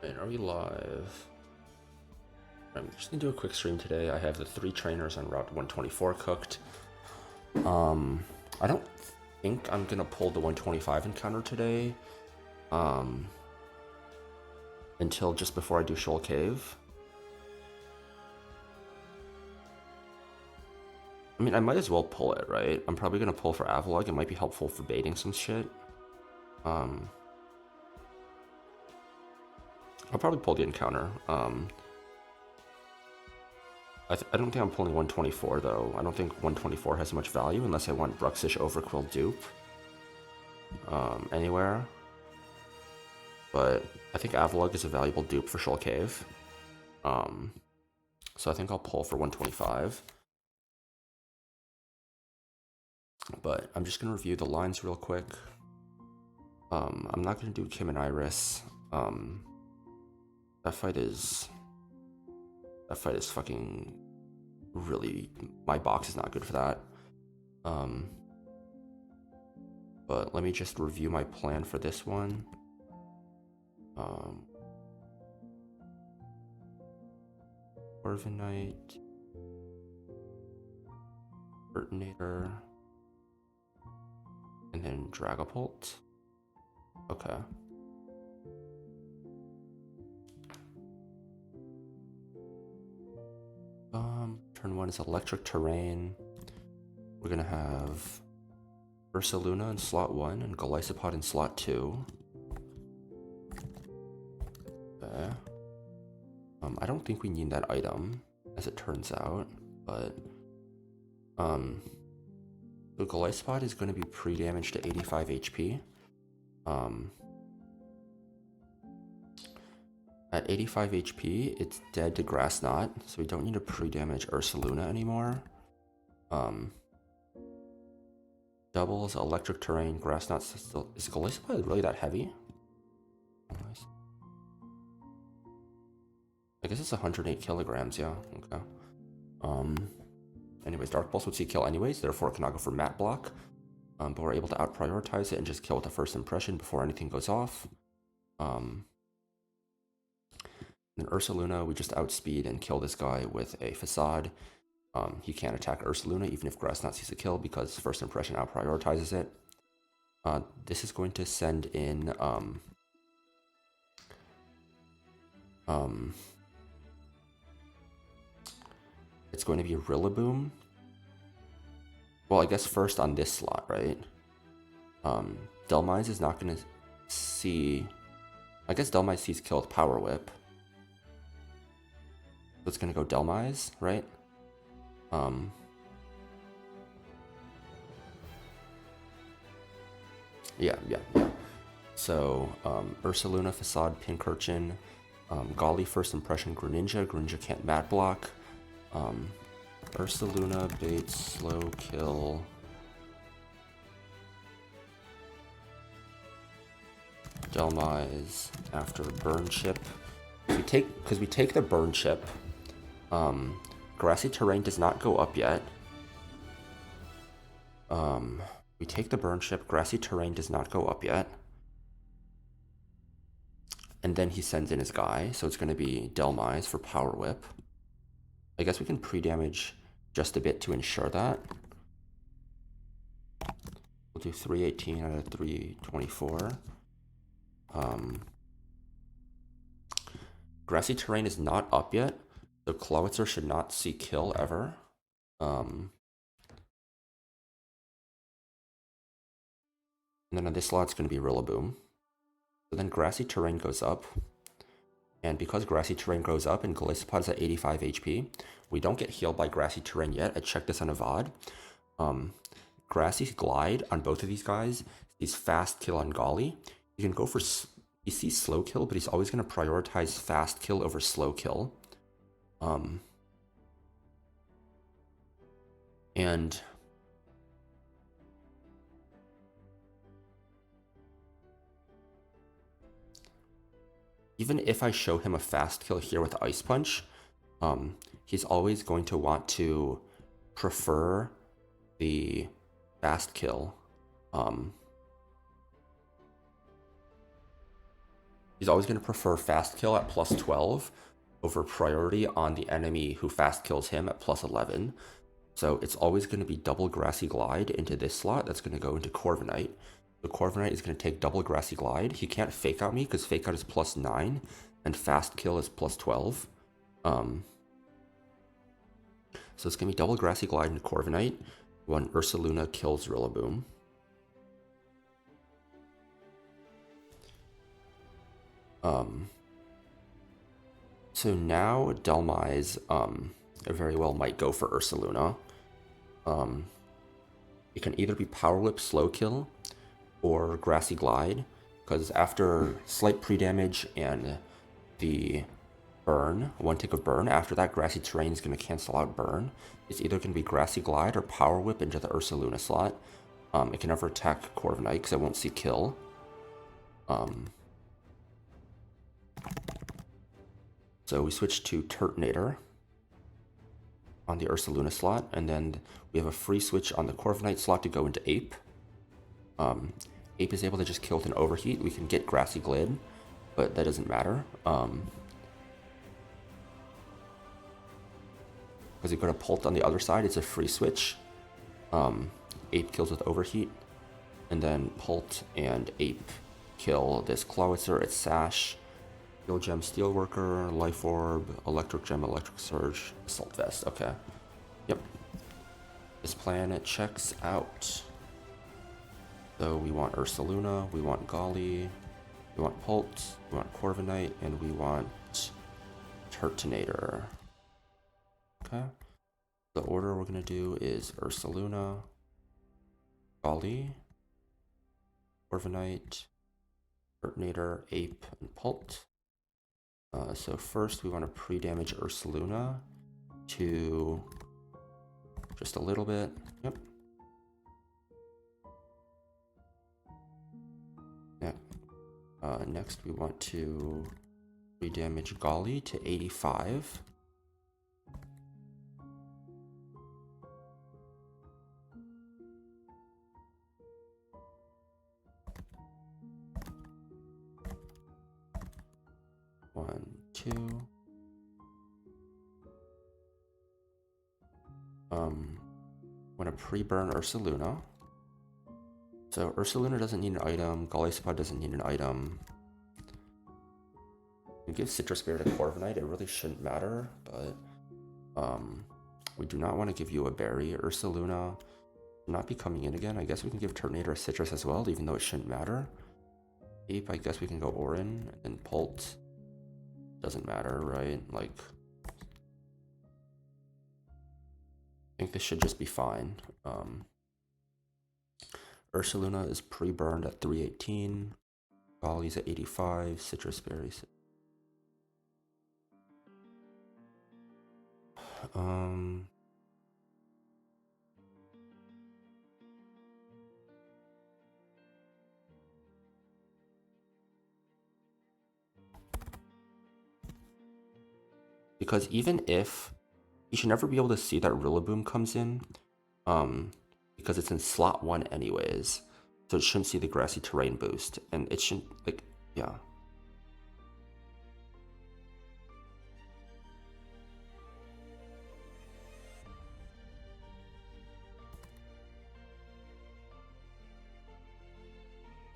Wait, are we live? I'm just gonna do a quick stream today. I have the 3 trainers on Route 124 cooked. I don't think I'm gonna pull the 125 encounter today. Until just before I do Shoal Cave. I mean, I might as well pull it, right? I'm probably gonna pull for Avalog. It might be helpful for baiting some shit. I'll probably pull the encounter. I don't think I'm pulling 124 though. I don't think 124 has much value unless I want Bruxish Overquill dupe anywhere. But I think Avalog is a valuable dupe for Shoal Cave. So I think I'll pull for 125. But I'm just gonna review the lines real quick. I'm not gonna do Kim and Iris. That fight is fucking really, my box is not good for that. But let me just review my plan for this one. Corviknight, Burtonator, and then Dragapult. Okay. Turn 1 is Electric Terrain. We're gonna have Ursaluna in slot 1 and Golisopod in slot 2. Okay. I don't think we need that item, as it turns out, but the Golisopod is going to be pre-damaged to 85 HP. At 85 HP, it's dead to Grass Knot, so we don't need to pre-damage Ursaluna anymore. Doubles Electric Terrain, Grass Knot. Is Golisopod really that heavy? I guess it's 108 kilograms, yeah, okay. Anyways, Dark Pulse would see kill anyways, therefore it cannot go for Mat Block. But we're able to out-prioritize it and just kill with the first impression before anything goes off. Then Ursaluna, we just outspeed and kill this guy with a Facade. He can't attack Ursaluna even if Grass Knot sees a kill because first impression out-prioritizes it. This is going to send in it's going to be Rillaboom. Well, I guess first on this slot, right? Delmise is not going to see... I guess Delmise sees kill with Power Whip. So it's going to go Delmise, right? Yeah. So, Ursaluna, Facade, Pincurchin, Golly, First Impression, Greninja. Greninja can't Mat Block. Ursaluna, bait, slow kill. Delmise after Burn Chip. Because we take the Burn Chip. Grassy Terrain does not go up yet. We take the Burn Chip. Grassy Terrain does not go up yet. And then he sends in his guy, so it's going to be Delmise for Power Whip. I guess we can pre-damage just a bit to ensure that. We'll do 318 out of 324. Grassy Terrain is not up yet. The Clawitzer should not see kill ever. And then on this slot, it's going to be Rillaboom. So then Grassy Terrain goes up. And because Grassy Terrain goes up and Golisopod is at 85 HP, we don't get healed by Grassy Terrain yet. I checked this on a VOD. Grassy Glide on both of these guys. He's fast kill on Golly. You can go for... He sees slow kill, but he's always going to prioritize fast kill over slow kill. And... even if I show him a fast kill here with Ice Punch, he's always going to want to prefer the fast kill. He's always going to prefer fast kill at plus 12 over priority on the enemy who fast kills him at plus 11. So it's always going to be double Grassy Glide into this slot. That's going to go into Corviknight. The Corviknight is going to take double Grassy Glide. He can't fake out me because fake out is plus 9 and fast kill is plus 12. So it's going to be double Grassy Glide into Corviknight when Ursaluna kills Rillaboom. So now Delmise very well might go for Ursaluna. It can either be Power Whip Slow Kill or Grassy Glide, because after slight pre-damage and the burn, one tick of burn, after that Grassy Terrain is going to cancel out burn. It's either going to be Grassy Glide or Power Whip into the Ursaluna slot. It can never attack Corviknight because it won't see kill. So we switch to Turtonator on the Ursaluna slot, and then we have a free switch on the Corviknight slot to go into Ape. Ape is able to just kill with an Overheat. We can get Grassy Glide, but that doesn't matter. Because you go to Pult on the other side, it's a free switch. Ape kills with Overheat, and then Pult and Ape kill this Clawitzer, its Sash, Steel Gem, Steelworker, Life Orb, Electric Gem, Electric Surge, Assault Vest. Okay. Yep. This plan checks out. So we want Ursaluna, we want Golly, we want Pult, we want Corviknight, and we want Turtonator. Okay. The order we're going to do is Ursaluna, Golly, Corviknight, Turtonator, Ape, and Pult. So first we want to pre-damage Ursaluna to just a little bit. Yep. Yeah. Next we want to pre-damage Golly to 85. One, two. Want to pre-burn Ursaluna. So Ursaluna doesn't need an item. Golisopod doesn't need an item. We give Citrus Berry to Corviknight. It really shouldn't matter, but we do not want to give you a berry. Ursaluna not be coming in again. I guess we can give Turtonator a Citrus as well, even though it shouldn't matter. Ape, I guess we can go Orin, and Pult doesn't matter, right? Like, I think this should just be fine. Ursaluna is pre-burned at 318. Golly's at 85. Citrus Berries. Because even if you should never be able to see that Rillaboom comes in, because it's in slot 1 anyways, so it shouldn't see the Grassy Terrain boost, and it shouldn't, like, yeah.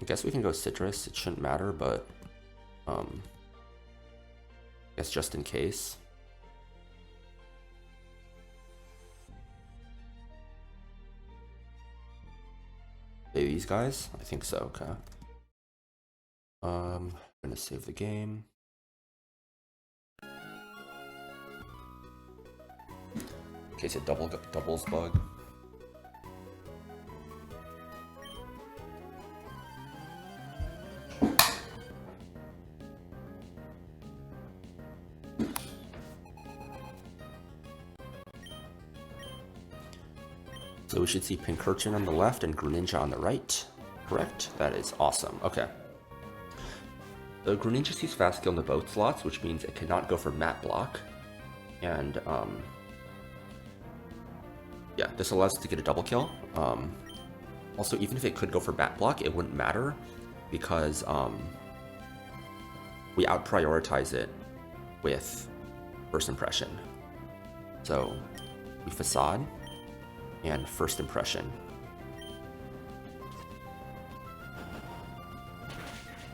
I guess we can go Citrus, it shouldn't matter, but I guess just in case. These guys? I think so, okay. I'm gonna save the game. In case it doubles bug. So we should see Pincurchin on the left and Greninja on the right. Correct? That is awesome. Okay. The Greninja sees fast kill into both slots, which means it cannot go for Mat Block. And, yeah, this allows it to get a double kill. Also, even if it could go for Mat Block, it wouldn't matter because, we out-prioritize it with first impression. So we facade and first impression.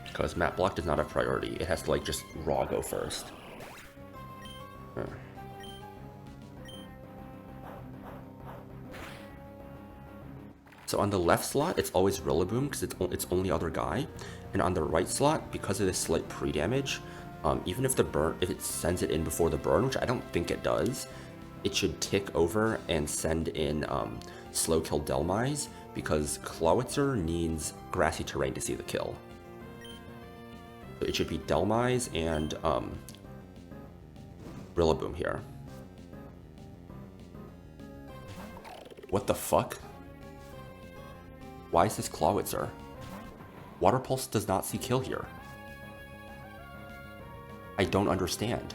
Because map block does not have priority. It has to like just raw go first. So on the left slot, it's always Rillaboom because it's only other guy. And on the right slot, because of this slight pre-damage, even if if it sends it in before the burn, which I don't think it does, it should tick over and send in slow kill Delmise because Clawitzer needs grassy terrain to see the kill. So it should be Delmise and Rillaboom here. What the fuck? Why is this Clawitzer? Water Pulse does not see kill here. I don't understand.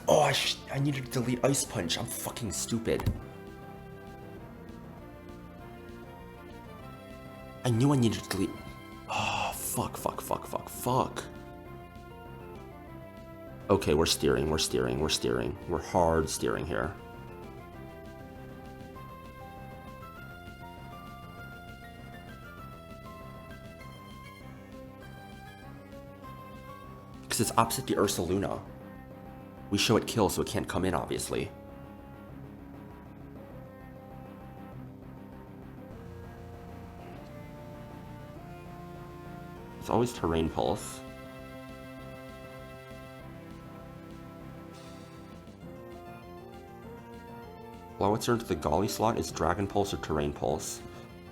Oh, I needed to delete Ice Punch. I'm fucking stupid. I knew I needed to delete. Oh, fuck. Okay, we're steering. We're hard steering here. Because it's opposite the Ursaluna. We show it kill, so it can't come in, obviously. It's always Terrain Pulse. Clawitzer into the Golly slot is Dragon Pulse or Terrain Pulse.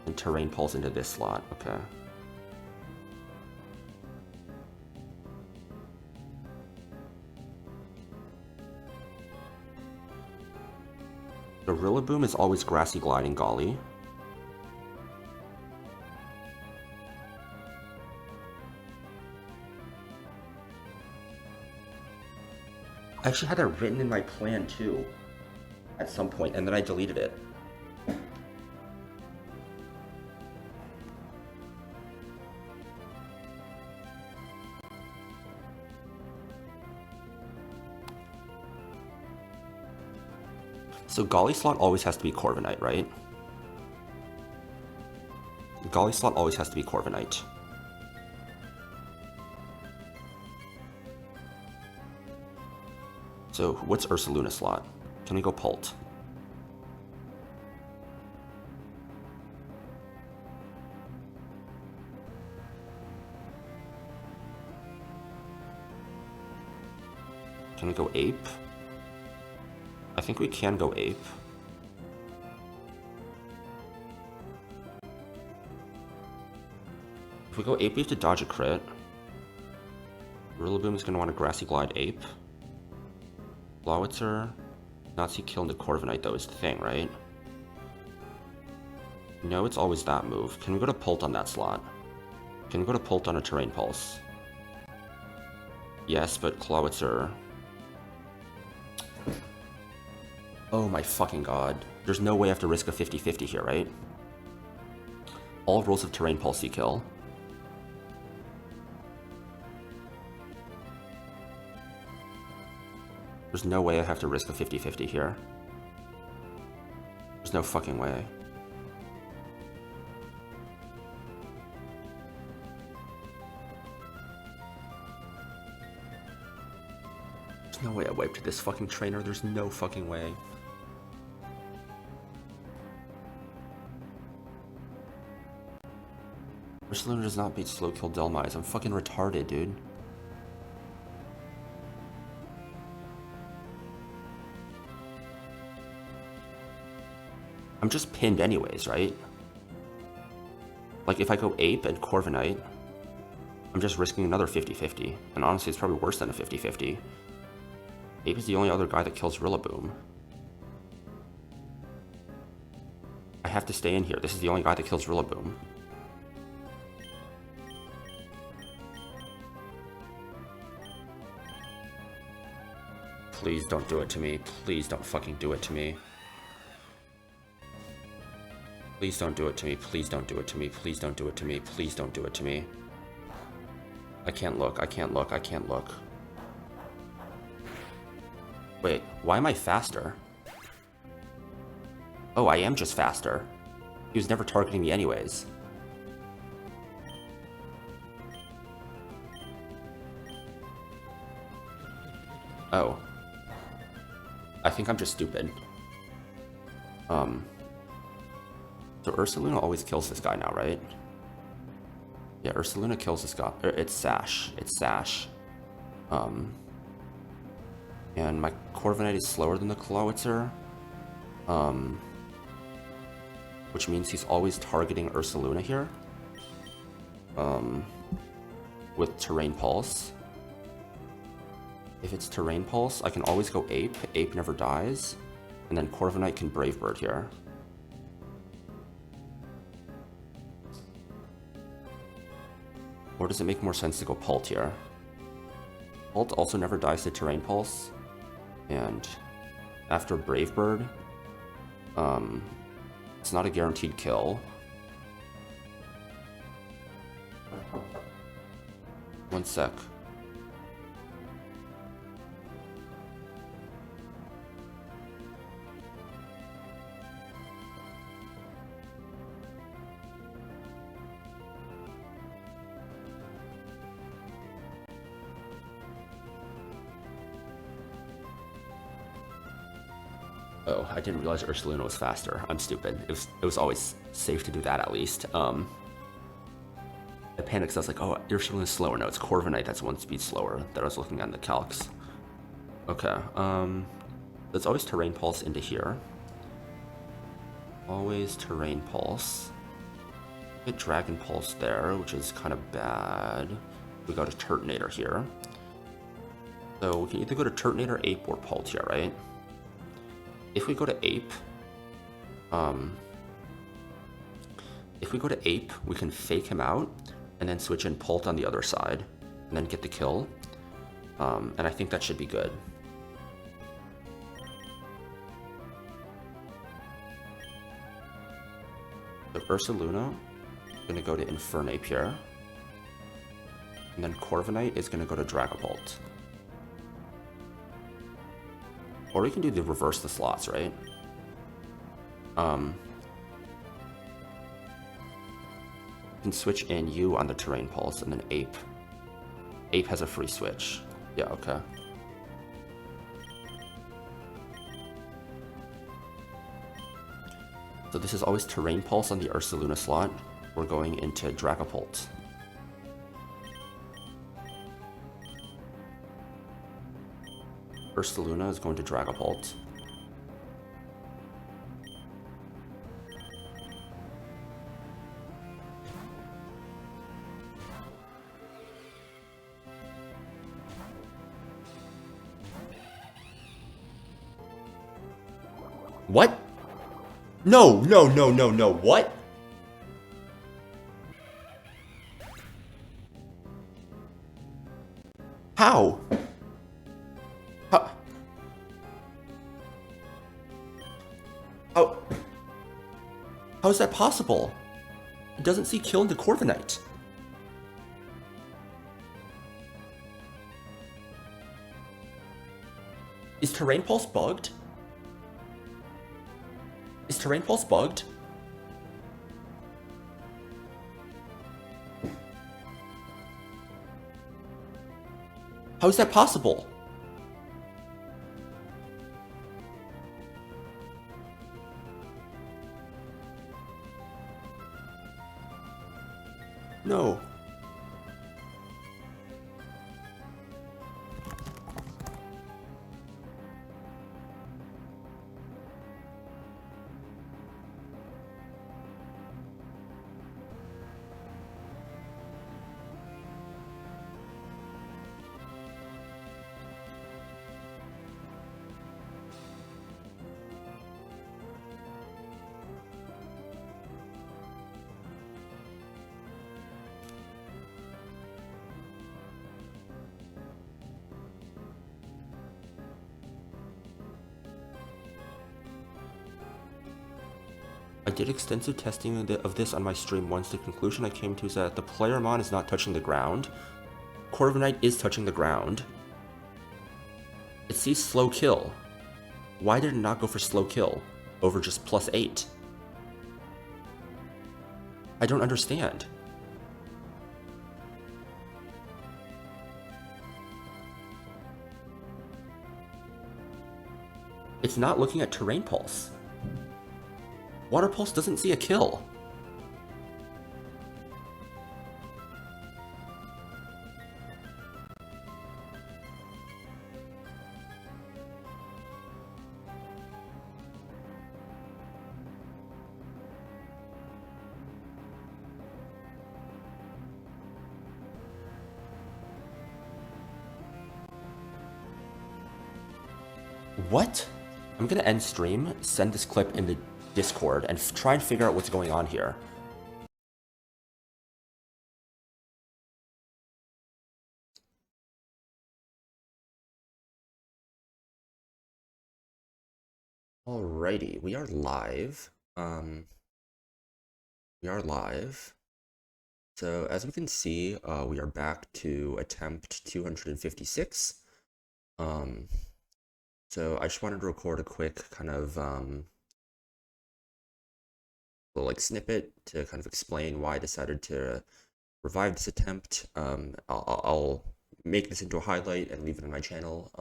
And Terrain Pulse into this slot, okay. The Rillaboom is always Grassy Glide and Golly. I actually had that written in my plan too, at some point, and then I deleted it. So Golly slot always has to be Corviknight, right? Golly slot always has to be Corviknight. So what's Ursaluna slot? Can we go Pult? Can we go Ape? I think we can go Ape. If we go Ape, we have to dodge a crit. Rillaboom is going to want a Grassy Glide Ape. Clawitzer, not see kill into Corviknight though is the thing, right? No, it's always that move. Can we go to Pult on that slot? Can we go to Pult on a Terrain Pulse? Yes, but Clawitzer... Oh my fucking god. There's no way I have to risk a 50-50 here, right? All rolls of Terrain Pulse see kill. There's no way I have to risk a 50-50 here. There's no fucking way. There's no way I wiped this fucking trainer. There's no fucking way. Ursaluna does not beat slow kill Delmise. I'm fucking retarded, dude. I'm just pinned anyways, right? Like, if I go Ape and Corviknight, I'm just risking another 50-50. And honestly, it's probably worse than a 50-50. Ape is the only other guy that kills Rillaboom. I have to stay in here. This is the only guy that kills Rillaboom. Please don't do it to me. Please don't fucking do it to me. Please don't do it to me. Please don't do it to me. Please don't do it to me. Please don't do it to me. I can't look. I can't look. I can't look. Wait, why am I faster? Oh, I am just faster. He was never targeting me anyways. Oh. I think I'm just stupid. So Ursaluna always kills this guy now, right? Yeah, Ursaluna kills this guy. It's Sash. It's Sash. And my Corviknight is slower than the Clawitzer. Which means he's always targeting Ursaluna here. With Terrain Pulse. If it's Terrain Pulse, I can always go Ape. Ape never dies. And then Corviknight can Brave Bird here. Or does it make more sense to go Pult here? Pult also never dies to Terrain Pulse. And after Brave Bird, it's not a guaranteed kill. One sec. Oh, I didn't realize Ursaluna was faster. I'm stupid. It was always safe to do that at least. I panicked because I was like, oh, Ursaluna's slower. No, it's Corviknight that's one speed slower that I was looking at in the calcs. Okay, there's always Terrain Pulse into here. Always Terrain Pulse. Get Dragon Pulse there, which is kind of bad. We got a Turtonator here. So we can either go to Turtonator, Ape, or Pult here, right? If we go to Ape, we can fake him out and then switch in Pult on the other side and then get the kill. And I think that should be good. So Ursaluna is going to go to Infernape here. And then Corviknight is going to go to Dragapult. Or we can do the reverse the slots, right? Can switch in you on the Terrain Pulse and then Ape. Ape has a free switch. Yeah, okay. So this is always Terrain Pulse on the Ursaluna slot. We're going into Dragapult. Ursaluna is going to Dragapult. What? No, no, no, no, no, what? How? How is that possible? It doesn't see kill into Corviknight. Is Terrain Pulse bugged? Is Terrain Pulse bugged? How is that possible? No. did extensive testing of this on my stream once. The conclusion I came to is that the player mon is not touching the ground. Corviknight is touching the ground. It sees slow kill. Why did it not go for slow kill over just +8? I don't understand. It's not looking at terrain pulse. Water pulse doesn't see a kill. What? I'm gonna end stream, send this clip in the Discord, and try and figure out what's going on here. Alrighty, we are live. So as we can see, we are back to attempt 256. So I just wanted to record a quick kind of little like snippet to kind of explain why I decided to revive this attempt. I'll make this into a highlight and leave it on my channel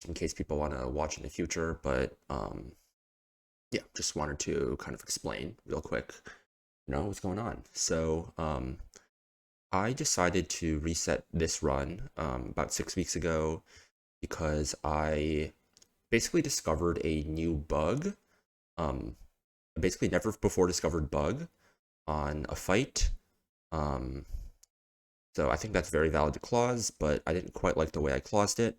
in case people want to watch in the future. But yeah, just wanted to kind of explain real quick, what's going on. So I decided to reset this run about 6 weeks ago because I basically discovered a new bug, basically never before discovered bug on a fight. So I think that's very valid to clause, but I didn't quite like the way I claused it.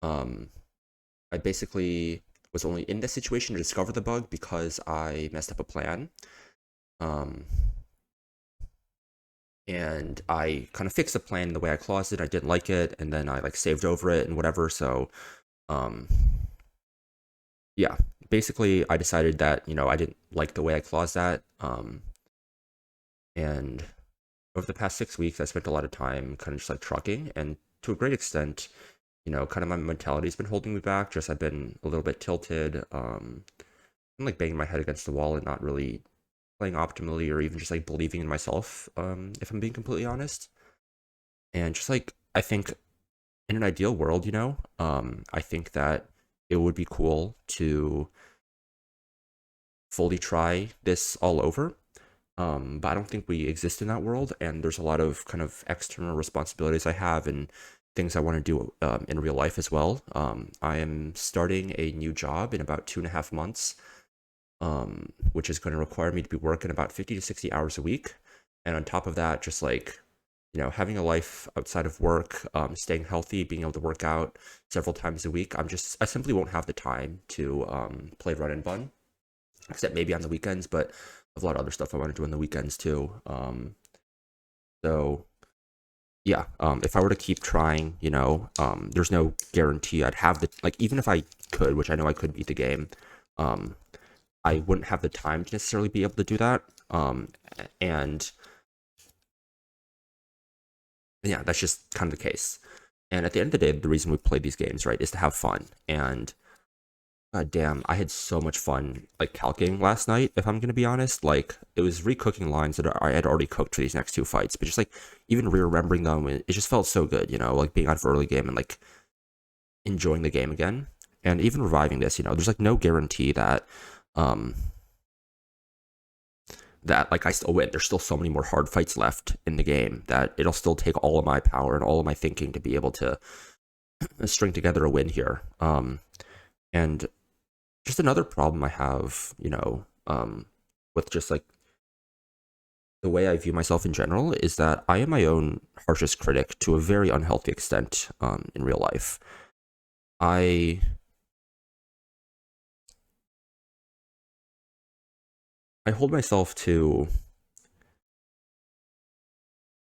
I basically was only in this situation to discover the bug because I messed up a plan. And I kind of fixed the plan the way I claused it. I didn't like it, and then I like saved over it and whatever. So, yeah, basically I decided that, I didn't like the way I claused that. And over the past 6 weeks, I spent a lot of time kind of just like trucking, and to a great extent, kind of my mentality's been holding me back. Just I've been a little bit tilted. I'm like banging my head against the wall and not really playing optimally or even just like believing in myself, if I'm being completely honest. And just like, I think in an ideal world, I think that it would be cool to fully try this all over. But I don't think we exist in that world, and there's a lot of kind of external responsibilities I have and things I want to do in real life as well. I am starting a new job in about 2.5 months, which is going to require me to be working about 50 to 60 hours a week. And on top of that, just like, having a life outside of work, staying healthy, being able to work out several times a week. I simply won't have the time to play Run&Bun, except maybe on the weekends, but I have a lot of other stuff I want to do on the weekends too. So yeah, if I were to keep trying, there's no guarantee I'd have even if I could, which I know I could beat the game, I wouldn't have the time to necessarily be able to do that. And yeah, that's just kind of the case. And at the end of the day, the reason we play these games, right, is to have fun. And god damn, I had so much fun like calcing last night, if I'm gonna be honest. Like, it was recooking lines that I had already cooked for these next 2 fights, but just like even re-remembering them, it just felt so good, like being out of early game and like enjoying the game again. And even reviving this, there's like no guarantee that that like I still win. There's still so many more hard fights left in the game that it'll still take all of my power and all of my thinking to be able to string together a win here. And just another problem I have, with just like the way I view myself in general is that I am my own harshest critic to a very unhealthy extent in real life. I hold myself to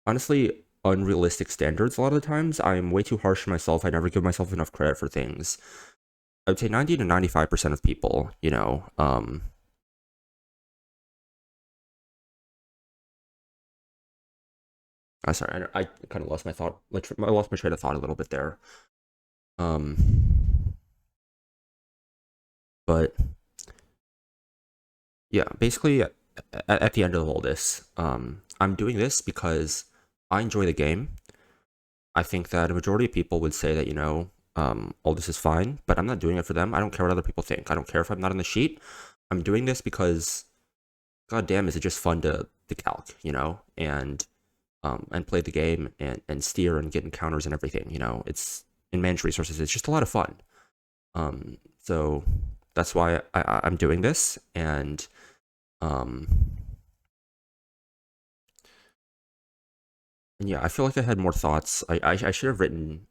honestly unrealistic standards a lot of the times. I'm way too harsh on myself. I never give myself enough credit for things. I would say 90 to 95% of people, Sorry, I kind of lost my thought. I lost my train of thought a little bit there. Um, but yeah, basically, at the end of all this, I'm doing this because I enjoy the game. I think that a majority of people would say that, all this is fine, but I'm not doing it for them. I don't care what other people think. I don't care if I'm not on the sheet. I'm doing this because, god damn, is it just fun to calc, and play the game and steer and get encounters and everything, It's and manage resources. It's just a lot of fun. So that's why I'm doing this, um, and yeah, I feel like I had more thoughts. I should have written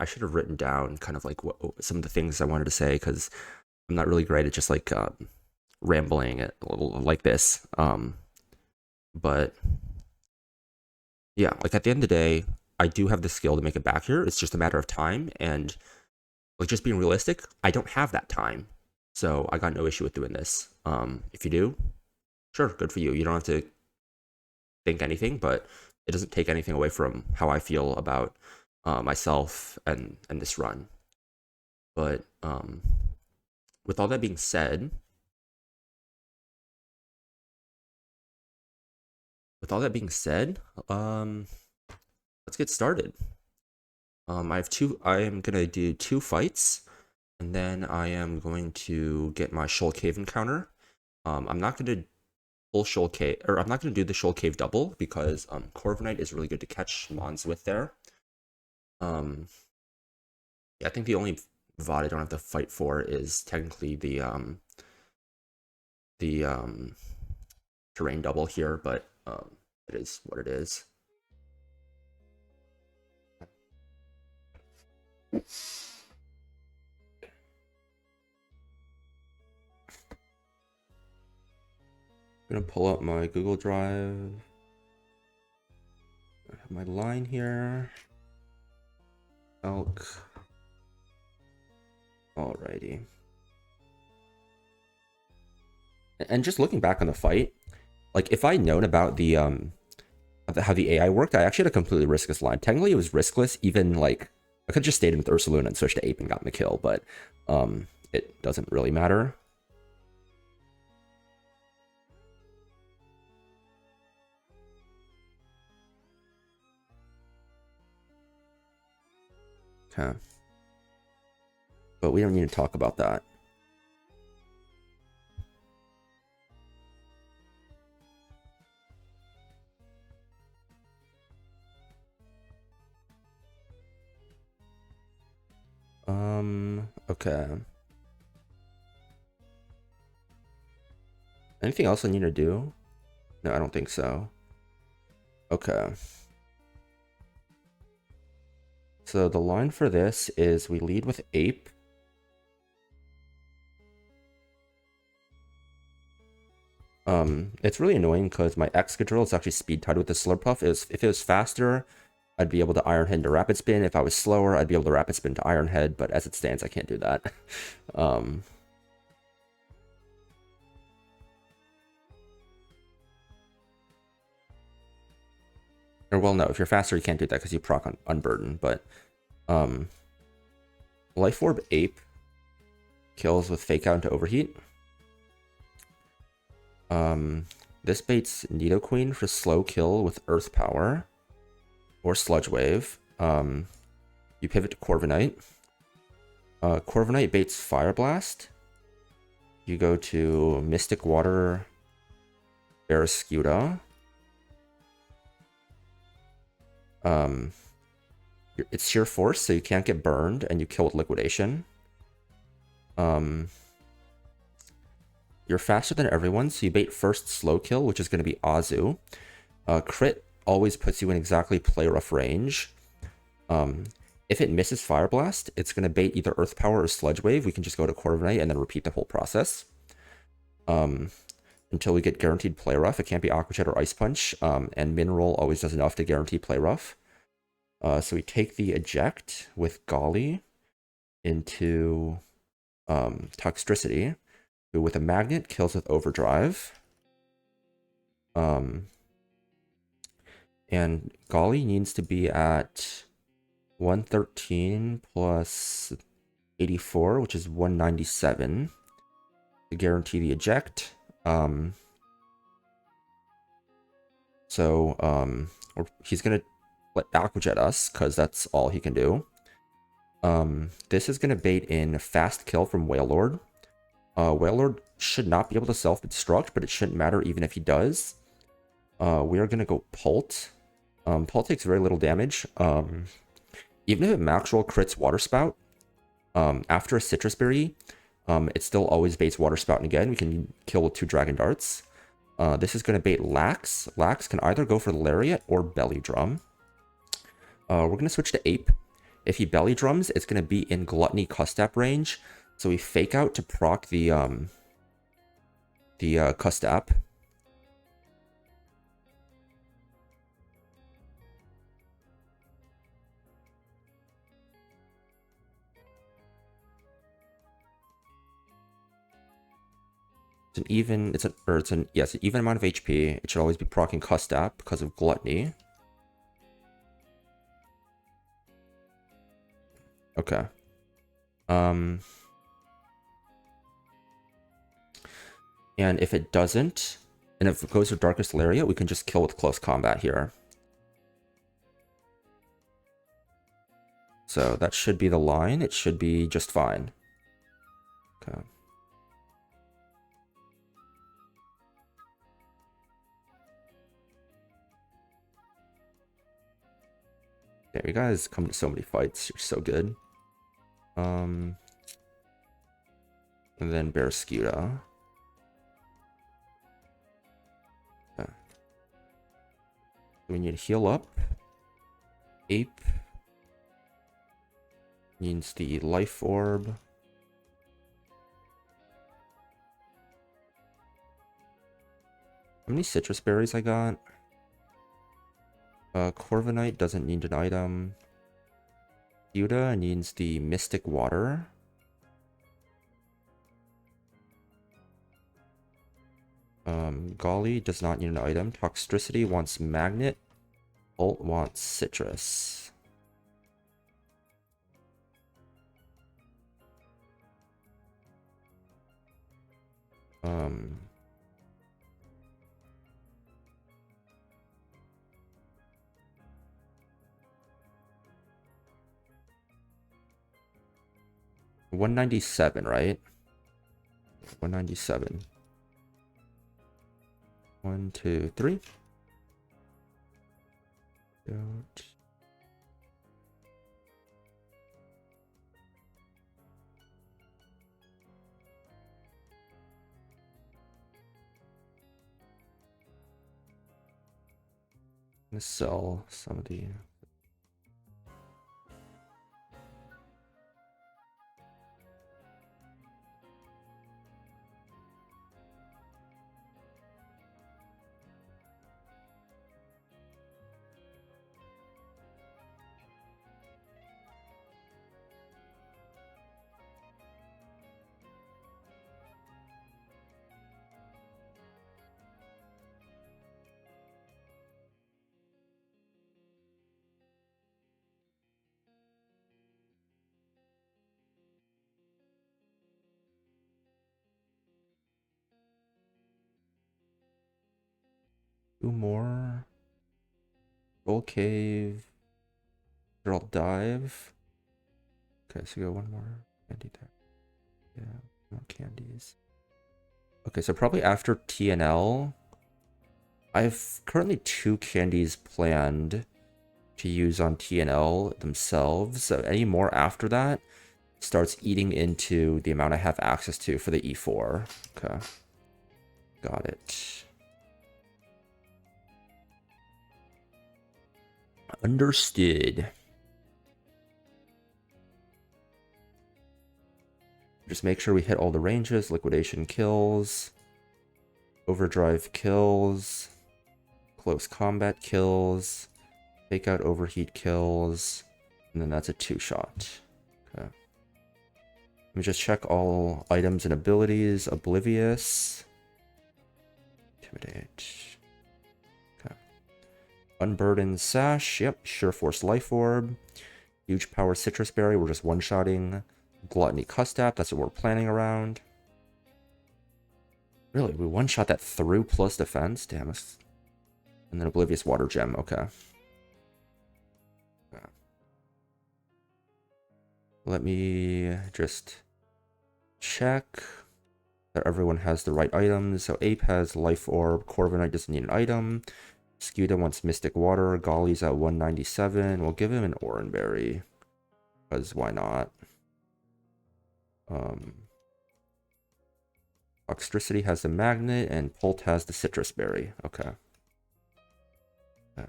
down kind of like what some of the things I wanted to say, because I'm not really great at just like rambling it like this. But yeah, like at the end of the day, I do have the skill to make it back here. It's just a matter of time, and like just being realistic, I don't have that time. So I got no issue with doing this. If you do, sure, good for you. You don't have to think anything, but it doesn't take anything away from how I feel about myself and this run. But with all that being said, let's get started. I am gonna do 2 fights, and then I am going to get my Shoal Cave encounter. I'm not gonna full Shoal Cave, or I'm not gonna do the Shoal Cave double, because Corviknight is really good to catch mons with there. Yeah, I think the only VOD I don't have to fight for is technically the terrain double here, but it is what it is. I'm gonna pull up my Google Drive. I have my line here. Elk. Alrighty. And just looking back on the fight, like if I'd known about the how the AI worked, I actually had a completely riskless line. Technically, it was riskless. Even like I could have just stayed with Ursaluna and switched to Ape and gotten the kill, but it doesn't really matter. Okay. But we don't need to talk about that. Okay. Anything else I need to do? No, I don't think so. Okay. So the line for this is we lead with Ape. It's really annoying because my Excadrill is actually speed tied with the Slurpuff. If it was faster, I'd be able to Iron Head into Rapid Spin. If I was slower, I'd be able to Rapid Spin to Iron Head, but as it stands, I can't do that. Or well, no, if you're faster, you can't do that because you proc on Unburden, but Life Orb Ape kills with Fake Out into Overheat. This baits Nidoqueen for slow kill with Earth Power or Sludge Wave. You pivot to Corviknight. Corviknight baits Fire Blast. You go to Mystic Water Barraskewda. It's Sheer Force, so you can't get burned, and you kill with Liquidation. You're faster than everyone, so you bait first slow kill, which is going to be Azu. Crit always puts you in exactly play rough range. If it misses Fire Blast, it's going to bait either Earth Power or Sludge Wave. We can just go to Corviknight and then repeat the whole process. Until we get guaranteed play rough. It can't be Aqua Jet or Ice Punch, and Mineral always does enough to guarantee play rough. So we take the eject with Golly into Toxtricity, who with a magnet kills with Overdrive. And Golly needs to be at 113 plus 84, which is 197 to guarantee the eject. He's gonna let Aquajet us because that's all he can do. This is gonna bait in fast kill from Whale Lord. Whale Lord should not be able to self-destruct, but it shouldn't matter even if he does. We are gonna go Pult. Pult takes very little damage. Even if it Maxwell crits Water Spout, after a Citrus Berry, it still always baits Water Spout, and again, we can kill with 2 Dragon Darts. This is going to bait Lax. Lax can either go for Lariat or Belly Drum. We're going to switch to Ape. If he Belly Drums, it's going to be in Gluttony Custap range, so we fake out to proc the Custap. It's an even amount of HP. It should always be proccing Custap because of Gluttony. Okay. And if it doesn't, and if it goes to Darkest Lariat, we can just kill with close combat here. So that should be the line. It should be just fine. Okay. Yeah, you guys come to so many fights. You're so good. And then Barraskewda. Okay. We need to heal up. Ape needs the Life Orb. How many Citrus Berries I got? Corviknight doesn't need an item. Yuda needs the Mystic Water. Golly does not need an item. Toxtricity wants Magnet. Ult wants Citrus. $197, right? 197. 1, 2, 3. Don't. I'm gonna sell some of the. Two more. Gold Cave. I'll dive. Okay, so go one more candy there. Yeah, more candies. Okay, so probably after TNL, I have currently 2 candies planned to use on TNL themselves. So any more after that starts eating into the amount I have access to for the E4. Okay, got it. Understood. Just make sure we hit all the ranges. Liquidation kills. Overdrive kills. Close combat kills. Fake out overheat kills. And then that's a 2-shot. Okay. Let me just check all items and abilities. Oblivious. Intimidate. Okay. Unburdened Sash, yep. Sure Force Life Orb. Huge Power Citrus Berry, we're just one-shotting. Gluttony Custap, that's what we're planning around. Really, we one-shot that through plus defense? Damn it. And then Oblivious Water Gem, okay. Let me just check that everyone has the right items. So Ape has Life Orb, Corviknight doesn't need an item. Skuta wants Mystic Water, Golly's at 197. We'll give him an Oranberry, because why not? Oxtricity has the Magnet, and Pult has the Citrus Berry. Okay. Yeah.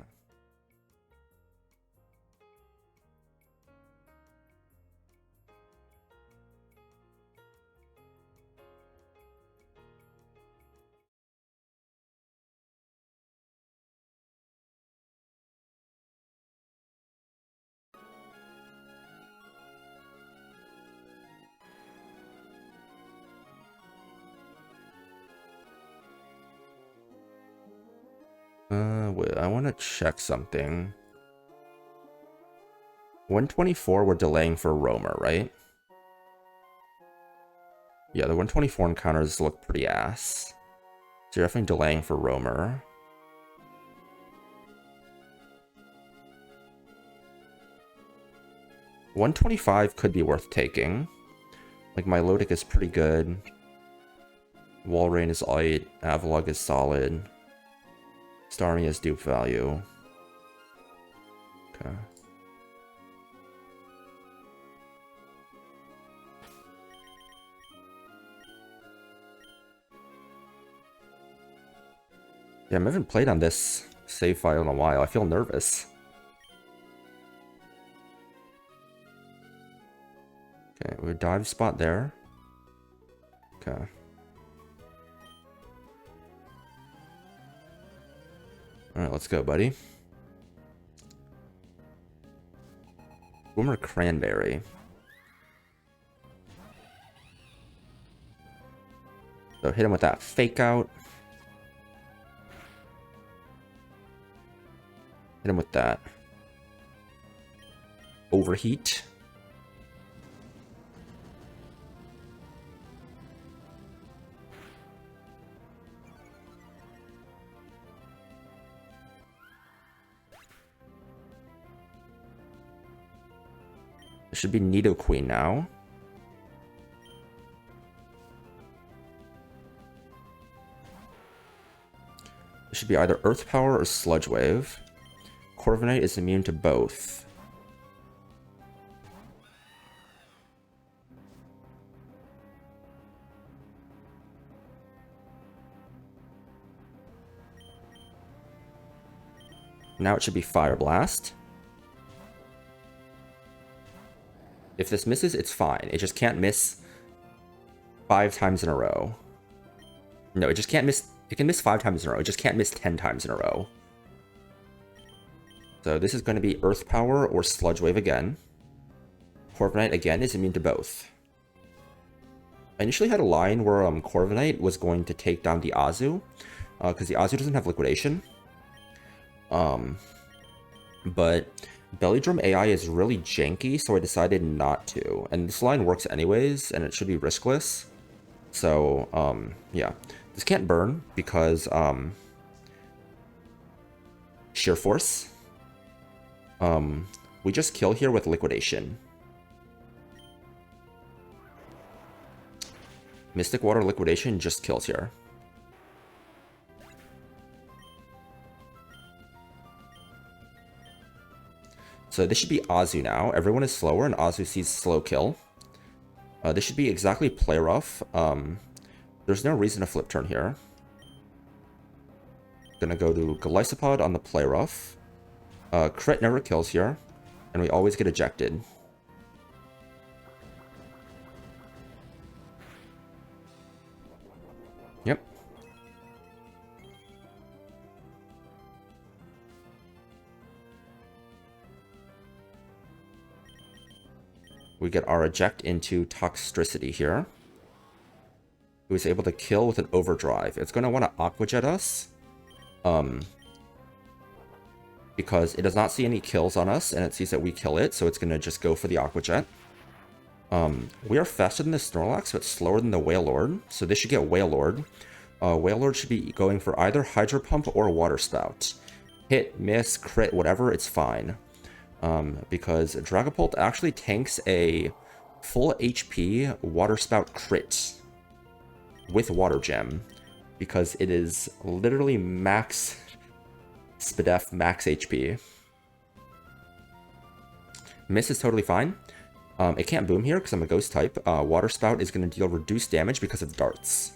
Wait, I want to check something. 124 we're delaying for Roamer, right? Yeah, the 124 encounters look pretty ass. So you're definitely delaying for Roamer. $125 could be worth taking. Like, Milotic is pretty good. Walrein is light. Avalugg is solid. Starmie is dupe value. Okay. Yeah, I haven't played on this save file in a while. I feel nervous. Okay, we have a dive spot there. Okay. Alright, let's go, buddy. Boomer Cranberry. So hit him with that fake out. Hit him with that overheat. It should be Nidoqueen now. It should be either Earth Power or Sludge Wave. Corviknight is immune to both. Now it should be Fire Blast. If this misses, it's fine. It just can't miss 5 times in a row. No, it just can't miss. It can miss 5 times in a row. It just can't miss 10 times in a row. So this is going to be Earth Power or Sludge Wave again. Corviknight again is immune to both. I initially had a line where Corviknight was going to take down the Azu, because the Azu doesn't have Liquidation. But Belly Drum AI is really janky, so I decided not to. And this line works anyways, and it should be riskless. So, yeah. This can't burn because, Sheer Force. We just kill here with Liquidation. Mystic Water Liquidation just kills here. So this should be Azu now. Everyone is slower, and Azu sees slow kill. This should be exactly play rough. There's no reason to flip turn here. Gonna go to Golisopod on the play rough. Crit never kills here, and we always get ejected. Yep. We get our eject into Toxtricity here. Who is able to kill with an overdrive. It's going to want to Aqua Jet us. because it does not see any kills on us, and it sees that we kill it, so it's going to just go for the Aqua Jet. We are faster than the Snorlax, but slower than the Wailord, so this should get Wailord. Wailord should be going for either Hydro Pump or Water Spout. Hit, miss, crit, whatever, it's fine. Because Dragapult actually tanks a full HP Water Spout crit with Water Gem, because it is literally max Spadef, max HP. Miss is totally fine. It can't boom here because I'm a ghost type. Water Spout is going to deal reduced damage because of darts.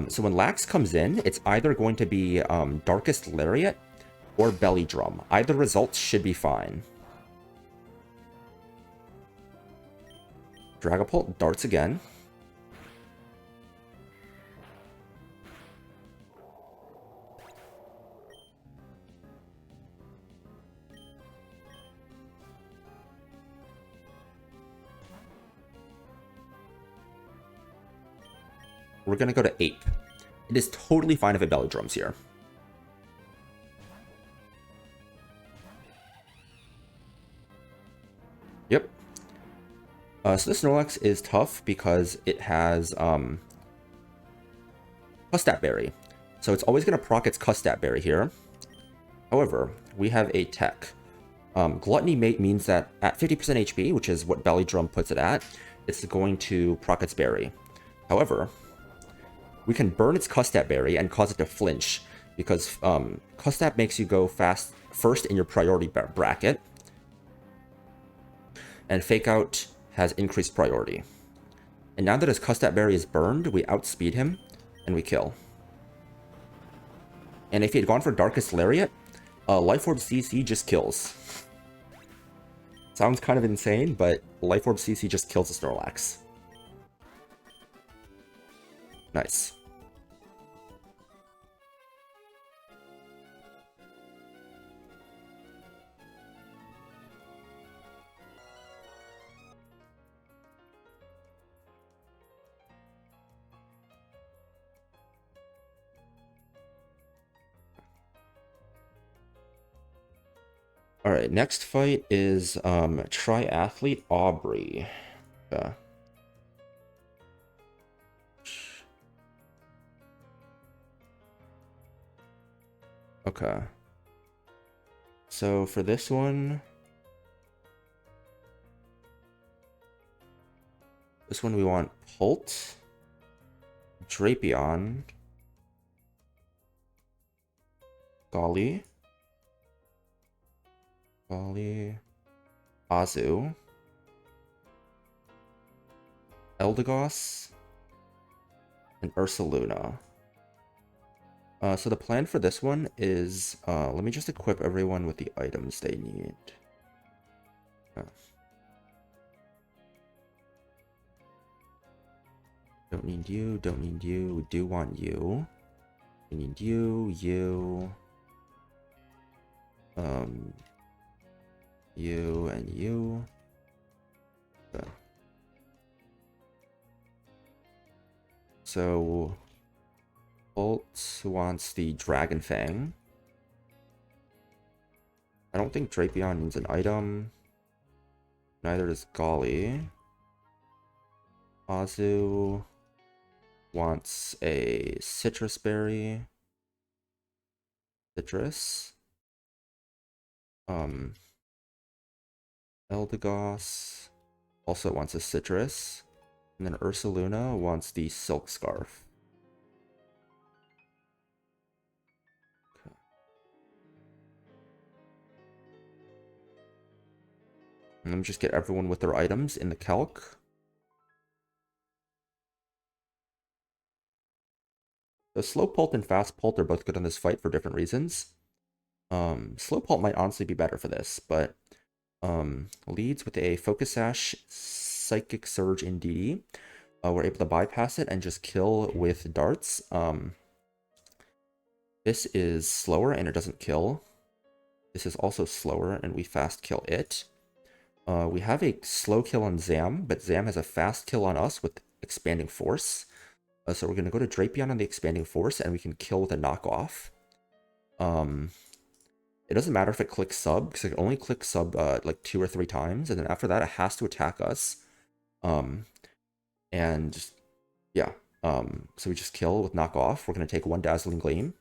So when Lax comes in, it's either going to be Darkest Lariat or Belly Drum. Either result should be fine. Dragapult darts again. We're going to go to Ape. It is totally fine if it Belly Drums here. Yep. So this Snorlax is tough because it has Custat Berry. So it's always going to proc its Custat Berry here. However, we have a tech. Gluttony means that at 50% HP, which is what Belly Drum puts it at, it's going to proc its berry. However, we can burn its Custat Berry and cause it to flinch, because Custat makes you go first in your priority bracket, and Fake Out has increased priority. And now that his Custat Berry is burned, we outspeed him, and we kill. And if he had gone for Darkest Lariat, Life Orb CC just kills. Sounds kind of insane, but Life Orb CC just kills the Snorlax. Nice. Alright, next fight is Triathlete Aubrey. Okay. So for this one we want Pult, Drapion, Golly, Azu, Eldegoss, and Ursaluna. So the plan for this one is, let me just equip everyone with the items they need. Don't need you, don't need you, we do want you. We need you, you, you, and you. Okay. So Bolt wants the Dragon Fang. I don't think Drapion needs an item. Neither does Golly. Azu wants a Citrus Berry. Citrus. Eldegoss also wants a Citrus. And then Ursaluna wants the Silk Scarf. Okay. And let me just get everyone with their items in the calc. So Slow Pult and Fast Pult are both good on this fight for different reasons. Slow Pult might honestly be better for this, but leads with a Focus Sash, Psychic Surge in DD. We're able to bypass it and just kill with darts. This is slower and it doesn't kill. This is also slower and we fast kill it. We have a slow kill on Zam, but Zam has a fast kill on us with expanding force. So we're gonna go to Drapion on the expanding force, and we can kill with a knockoff. It doesn't matter if it clicks sub, because it only clicks sub like 2 or 3 times, and then after that it has to attack us. And yeah, so we just kill with knockoff. We're gonna take 1 Dazzling Gleam.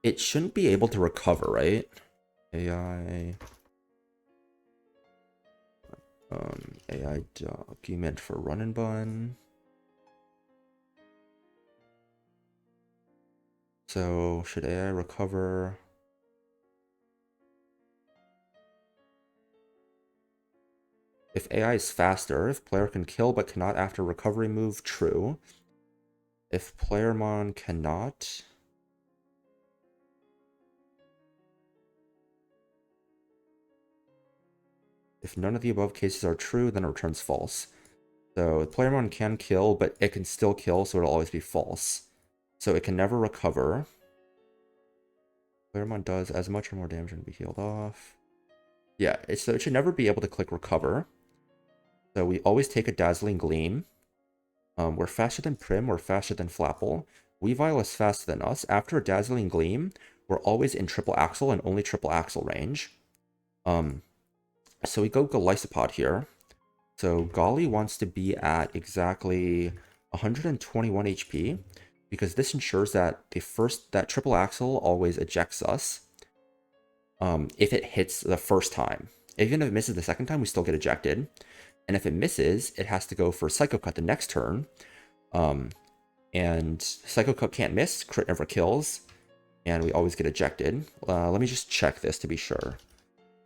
It shouldn't be able to recover, right? AI AI document for Run&Bun. So should AI recover? If AI is faster, if player can kill but cannot after recovery move, true. If playermon cannot, if none of the above cases are true, then it returns false. So playermon can kill, but it can still kill, so it'll always be false. So it can never recover. Playermon does as much or more damage and be healed off. Yeah, so it should never be able to click recover. So we always take a Dazzling Gleam. We're faster than Prim, we're faster than Flapple. Weavile is faster than us. After a Dazzling Gleam, we're always in triple axle and only triple axle range. So we go Golisopod here. So Golly wants to be at exactly 121 HP, because this ensures that that triple axle always ejects us if it hits the first time. Even if it misses the second time, we still get ejected. And if it misses, it has to go for Psycho Cut the next turn. And Psycho Cut can't miss, crit never kills, and we always get ejected. Let me just check this to be sure.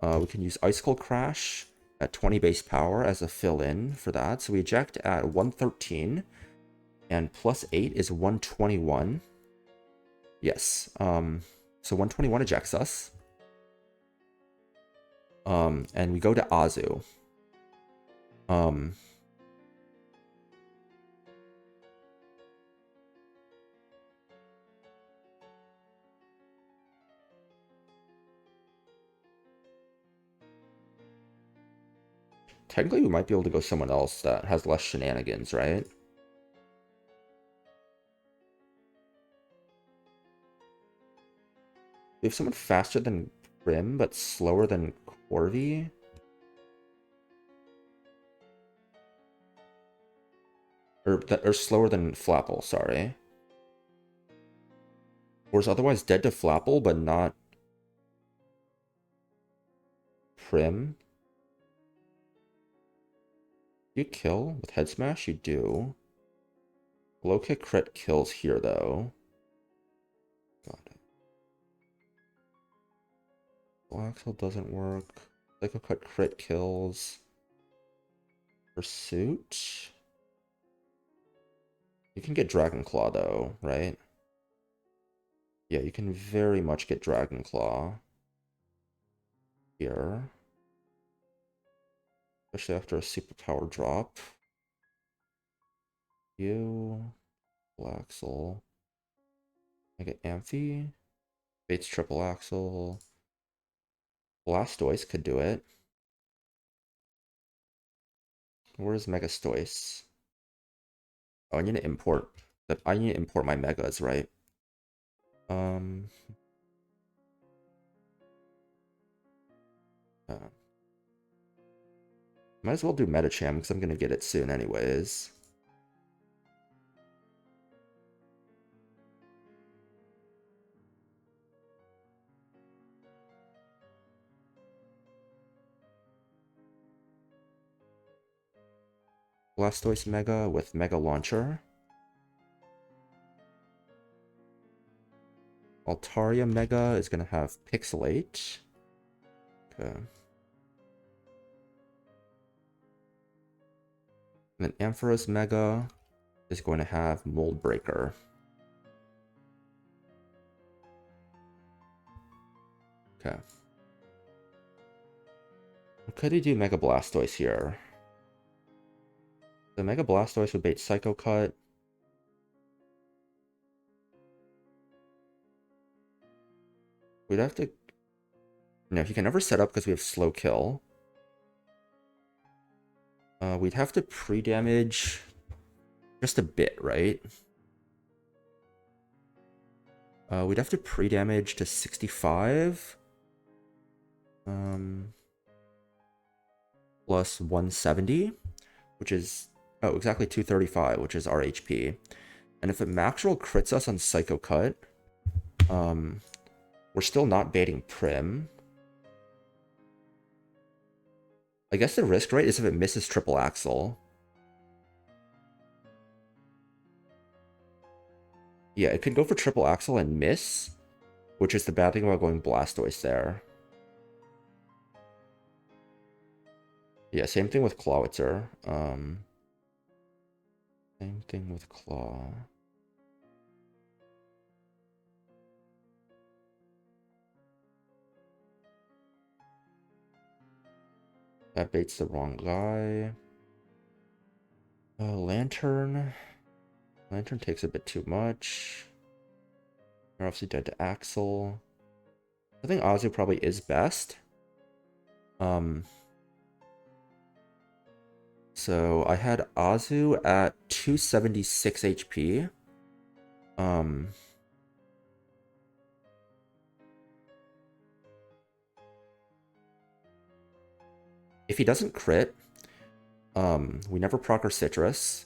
We can use Ice Cold Crash at 20 base power as a fill-in for that. So we eject at 113, and plus 8 is 121. Yes, so 121 ejects us. And we go to Azu. Technically, we might be able to go someone else that has less shenanigans, right? We have someone faster than Prim, but slower than Corvi. Or slower than Flapple, sorry. Or is otherwise dead to Flapple, but not Prim. You kill with Head Smash? You do. Low kick crit kills here, though. Got it. Axel doesn't work. Psycho Cut crit kills. Pursuit? You can get Dragon Claw, though, right? Yeah, you can very much get Dragon Claw here. Especially after a superpower drop. You... Axel. I get Amphi. Bates triple axle. Blastoise could do it. Where's Megastoise? Oh, I need to import. I need to import my megas, right? Might as well do Metacham because I'm gonna get it soon anyways. Blastoise Mega with Mega Launcher. Altaria Mega is gonna have Pixelate. Okay. And then Ampharos Mega is going to have Mold Breaker. Okay. Could we do Mega Blastoise here? The Mega Blastoise would bait Psycho Cut. We'd have to... No, he can never set up because we have slow kill. We'd have to pre-damage just a bit, right? We'd have to pre-damage to 65. Plus 170, which is... Oh, exactly 235, which is our HP. And if it max roll crits us on Psycho Cut, we're still not baiting Prim. I guess the risk, right, is if it misses triple axle. Yeah, it could go for triple axle and miss, which is the bad thing about going Blastoise there. Yeah, same thing with Clawitzer. Same thing with Claw. That baits the wrong guy. Lantern. Lantern takes a bit too much. You're obviously dead to Axel. I think Azu probably is best. So I had Azu at 276 HP. If he doesn't crit, we never proc our Citrus.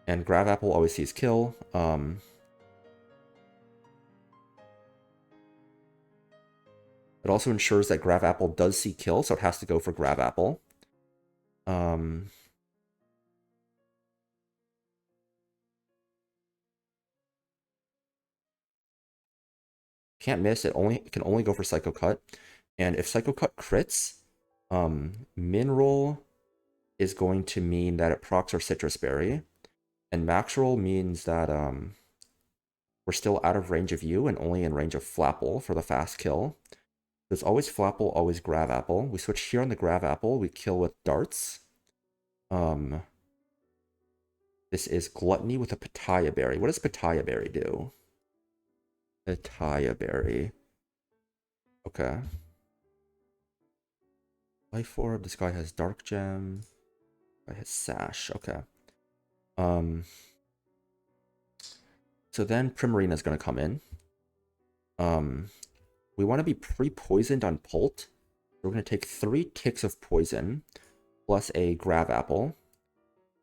And Grav Apple always sees kill. It also ensures that Grav Apple does see kill, so it has to go for Grav Apple. Can't miss. It can only go for Psycho Cut. And if Psycho Cut crits, min roll is going to mean that it procs our Citrus Berry. And max roll means that we're still out of range of you and only in range of Flapple for the fast kill. There's always Flapple, always Grav Apple. We switch here on the Grav Apple, we kill with Darts. This is Gluttony with a Pitaya Berry. What does Pitaya Berry do? Pitaya Berry. Okay. Life Orb, this guy has Dark Gem. This guy has Sash, okay. So then Primarina is going to come in. We want to be pre-poisoned on Pult. We're going to take 3 ticks of poison plus a Grav Apple.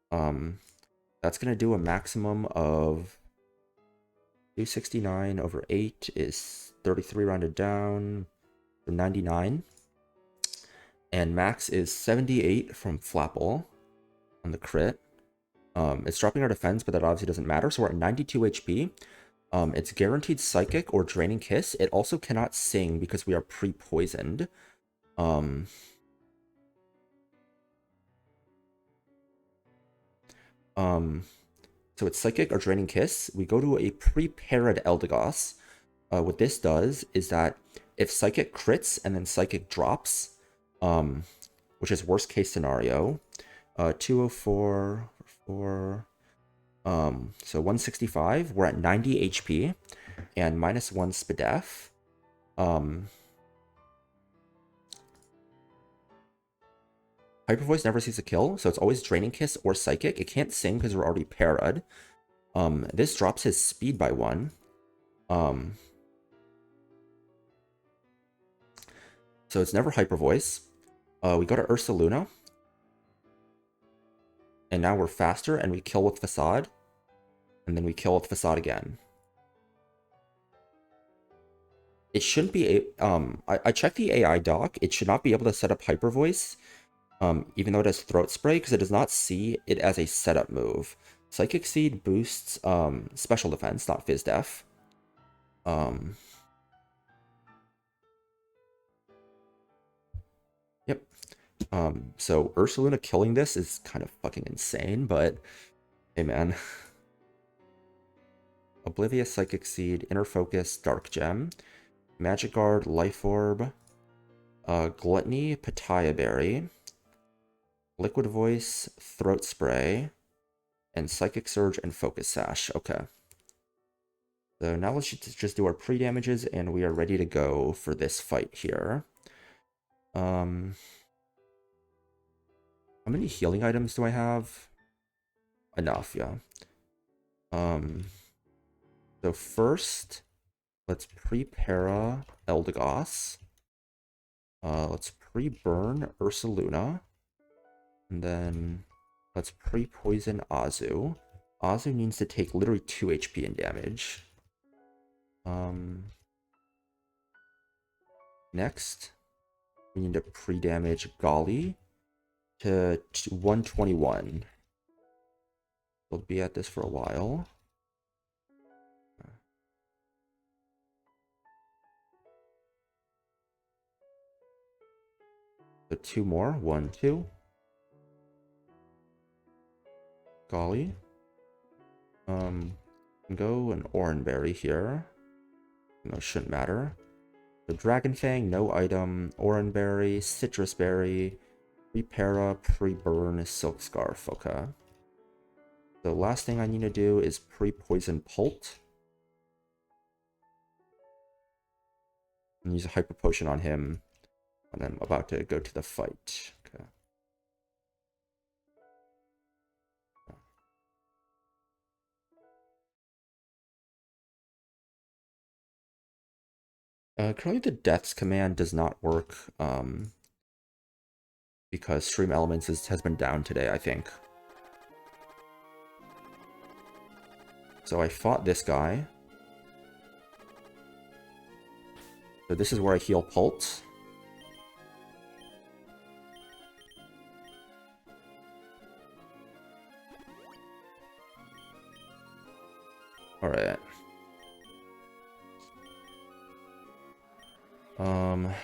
That's going to do a maximum of 269 over 8 is 33 rounded down, so 99. And max is 78 from Flapple on the crit. It's dropping our defense, but that obviously doesn't matter. So we're at 92 HP. It's guaranteed Psychic or Draining Kiss. It also cannot sing because we are pre-poisoned. So it's Psychic or Draining Kiss. We go to a pre-parried Eldegoss. What this does is that if Psychic crits and then Psychic drops, which is worst case scenario, 204, 4, so 165, we're at 90 HP, and -1 SPDEF. Hyper Voice never sees a kill, so it's always Draining Kiss or Psychic. It can't sing because we're already parried. This drops his speed by 1. So it's never Hyper Voice. We go to Ursaluna. And now we're faster, and we kill with Facade. And then we kill with Facade again. It shouldn't be I checked the AI doc. It should not be able to set up Hyper Voice, even though it has Throat Spray, because it does not see it as a setup move. Psychic Seed boosts special defense, not Fizz Def. Yep. So Ursaluna killing this is kind of fucking insane, but hey man. Oblivious, Psychic Seed, Inner Focus, Dark Gem, Magic Guard, Life Orb, Gluttony, Pitaya Berry, Liquid Voice, Throat Spray, and Psychic Surge and Focus Sash. Okay. So now let's just do our pre-damages, and we are ready to go for this fight here. How many healing items do I have? Enough, yeah. So first, let's pre-para Eldegoss. Let's pre-burn Ursaluna. And then let's pre-poison Azu. Azu needs to take literally 2 HP in damage. Next, we need to pre-damage Golly to 121. We'll be at this for a while. So 2 more. 1, 2. Golly. Go an Oranberry here. No, shouldn't matter. So Dragon Fang, no item. Oranberry, Citrus Berry, pre-para, pre-burn, Silk Scarf. Okay. The last thing I need to do is pre-poison Pult. And use a Hyper Potion on him when I'm about to go to the fight. Okay. Currently the Deaths command does not work, because Stream Elements has been down today, I think. So I fought this guy. So this is where I heal Pult. Alright.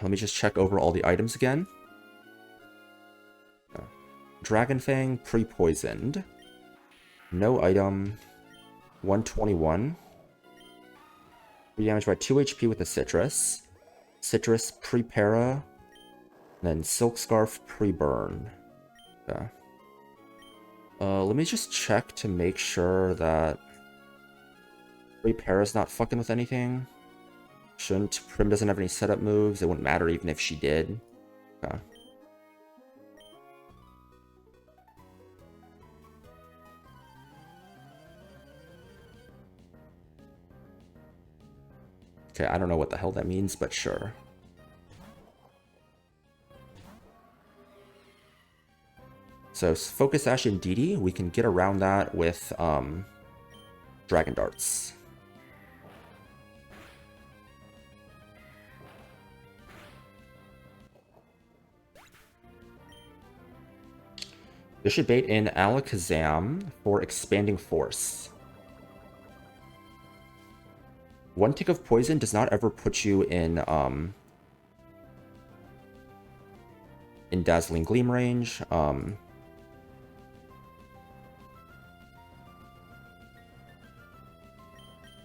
Let me just check over all the items again. Dragon Fang, pre-poisoned. No item. 121. Re-damaged by 2 HP with a Citrus. Citrus, pre-para. And then Silk Scarf, pre-burn. Okay. Let me just check to make sure that pre-para's not fucking with anything. Shouldn't. Prim doesn't have any setup moves. It wouldn't matter even if she did. Okay. Okay, I don't know what the hell that means, but sure. So Focus Sash and DD, we can get around that with Dragon Darts. This should bait in Alakazam for Expanding Force. 1 tick of poison does not ever put you in Dazzling Gleam range.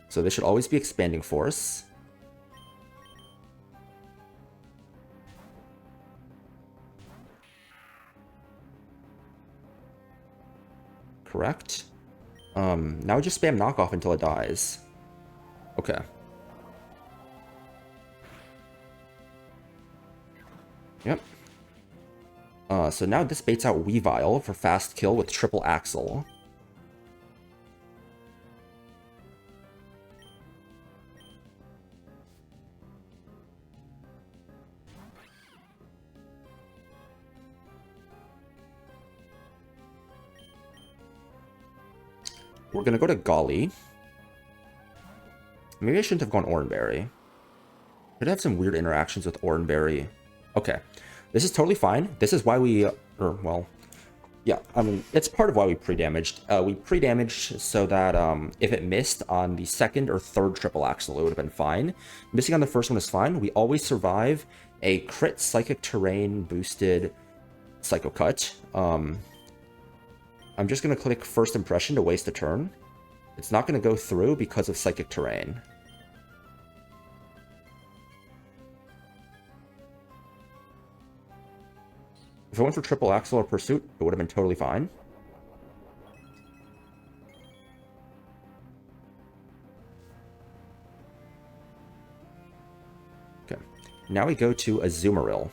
So this should always be Expanding Force. Correct. Now we just spam knockoff until it dies. Okay. Yep. So now this baits out Weavile for fast kill with triple Axle. We're gonna go to Golly. Maybe I shouldn't have gone Oranberry. Could have some weird interactions with Oranberry. Okay. This is totally fine. This is why we... well... Yeah, I mean, it's part of why we pre-damaged. We pre-damaged so that if it missed on the second or third triple axle, it would have been fine. Missing on the first one is fine. We always survive a crit Psychic Terrain boosted Psycho Cut. I'm just going to click First Impression to waste a turn. It's not going to go through because of Psychic Terrain. If I went for triple axle or pursuit, it would have been totally fine. now we go to Azumarill.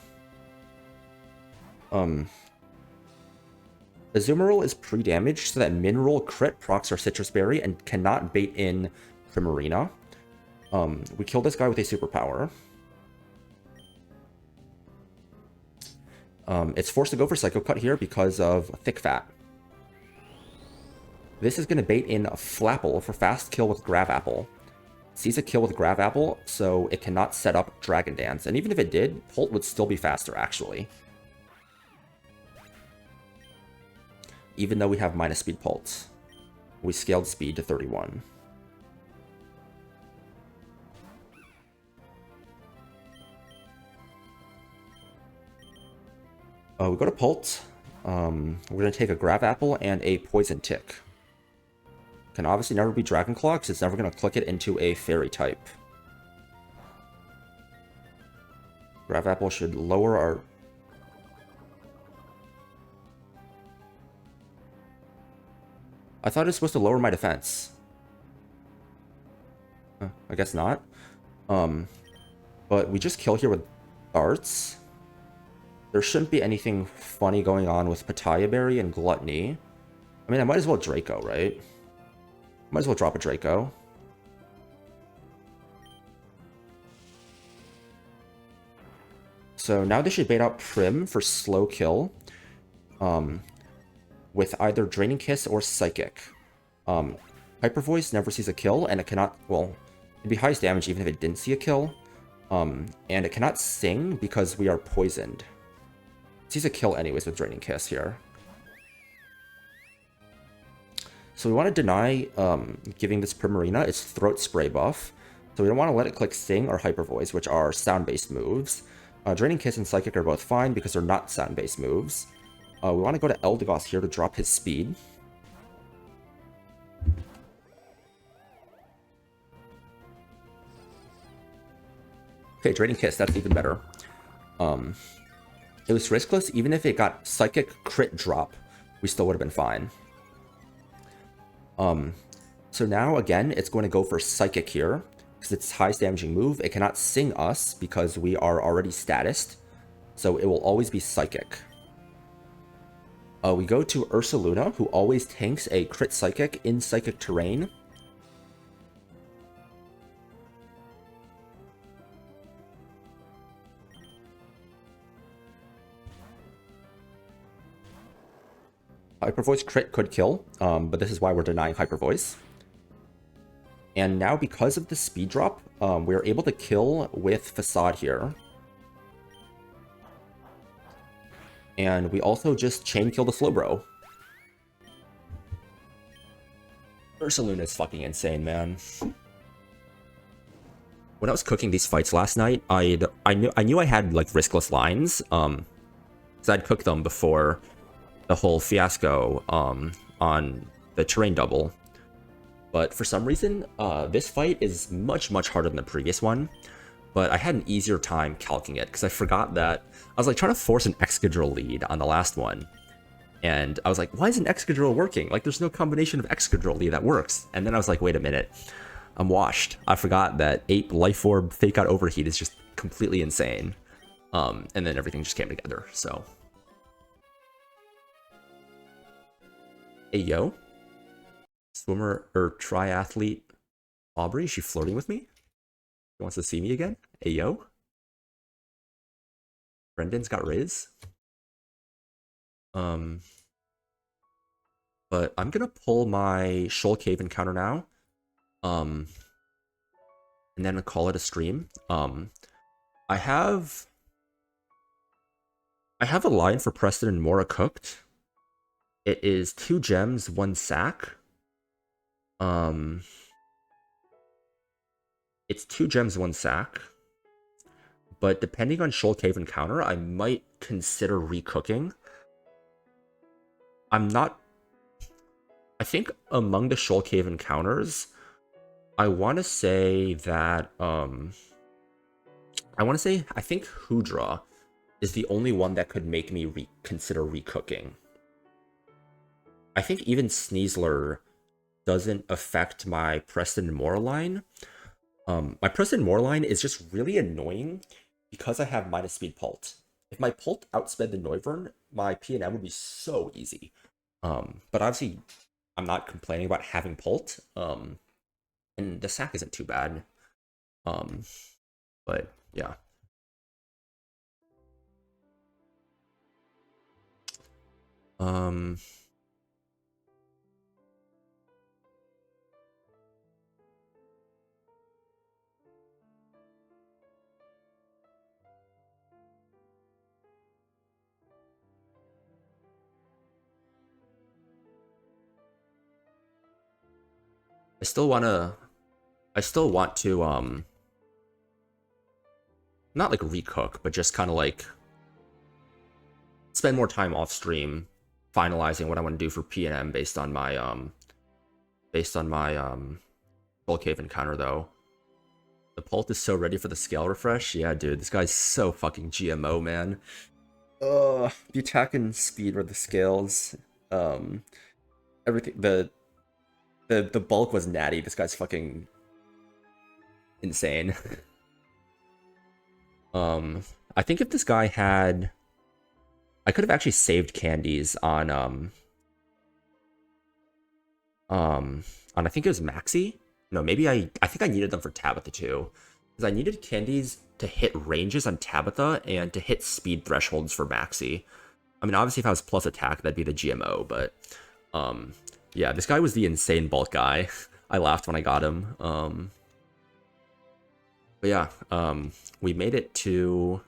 Azumarill is pre-damaged so that Mineral crit procs our Citrus Berry and cannot bait in Primarina. We kill this guy with a superpower. It's forced to go for Psycho Cut here because of Thick Fat. This is going to bait in Flapple for fast kill with Grav Apple. Sees a kill with Grav Apple, so it cannot set up Dragon Dance. And even if it did, Pult would still be faster, actually. Even though we have minus speed Pult. We scaled speed to 31. We go to Pult. We're going to take a Grav Apple and a Poison Tick. Can obviously never be Dragon Claw because it's never going to click it into a Fairy type. Grav Apple should lower our... I thought it was supposed to lower my defense. I guess not. But we just kill here with darts. There shouldn't be anything funny going on with Pitaya Berry and Gluttony. I mean, I might as well Draco, right? Might as well drop a Draco. So now they should bait out Prim for slow kill. With either Draining Kiss or Psychic. Hyper Voice never sees a kill, and it cannot... Well, it'd be highest damage even if it didn't see a kill. And it cannot Sing because we are poisoned. It sees a kill anyways with Draining Kiss here. So we want to deny giving this Primarina its Throat Spray buff. So we don't want to let it click Sing or Hyper Voice, which are sound-based moves. Draining Kiss and Psychic are both fine because they're not sound-based moves. We want to go to Eldegoss here to drop his speed. Okay, Draining Kiss, that's even better. It was riskless, even if it got Psychic crit drop, we still would have been fine. So now, again, it's going to go for Psychic here, because it's its highest damaging move. It cannot Sing us, because we are already statused, so it will always be Psychic. We go to Ursaluna, who always tanks a crit Psychic in Psychic terrain. Hyper Voice crit could kill, but this is why we're denying Hyper Voice. And now, because of the speed drop, we are able to kill with Facade here. And we also just chain kill the Slowbro. Ursaluna is fucking insane, man. When I was cooking these fights last night, I knew I had like riskless lines, because I'd cooked them before the whole fiasco on the terrain double. But for some reason, this fight is much harder than the previous one. But I had an easier time calcing it because I forgot that I was like trying to force an Excadrill lead on the last one. And I was like, why isn't Excadrill working? Like, there's no combination of Excadrill lead that works. And then I was like, wait a minute, I'm washed. I forgot that Ape Life Orb Fake Out Overheat is just completely insane. And then everything just came together, so. Hey, yo. Swimmer or triathlete Aubrey, is she flirting with me? She wants to see me again? Hey, yo. Brendan's got Riz. But I'm gonna pull my Shoal Cave encounter now. And then call it a stream. I have a line for Preston and Mora cooked. It is 2 gems, 1 sack. It's 2 gems, 1 sack. But depending on Shoal Cave encounter, I might consider recooking. I think among the Shoal Cave encounters, I want to say that, I think Hudra is the only one that could make me consider recooking. I think even Sneasler doesn't affect my Preston Moore line. My Preston Moore line is just really annoying because I have minus speed Pult. If my Pult outsped the Noivern, my PNM would be so easy. But obviously, I'm not complaining about having Pult. And the sack isn't too bad. Um, but yeah. Um, I still wanna. I still want to not like recook, but just kind of like spend more time off stream finalizing what I want to do for PNM based on my Soul Cave encounter though. The Pult is so ready for the scale refresh. Yeah, dude, this guy's so fucking GMO, man. The attack and speed were the scales. Um, everything. The bulk was natty. This guy's fucking insane. I think if this guy had, I could have actually saved candies on I think it was Maxi. No, maybe I think I needed them for Tabitha too, because I needed candies to hit ranges on Tabitha and to hit speed thresholds for Maxi. I mean, obviously if I was plus attack, that'd be the GMO, but yeah, this guy was the insane bulk guy. I laughed when I got him. But yeah, we made it to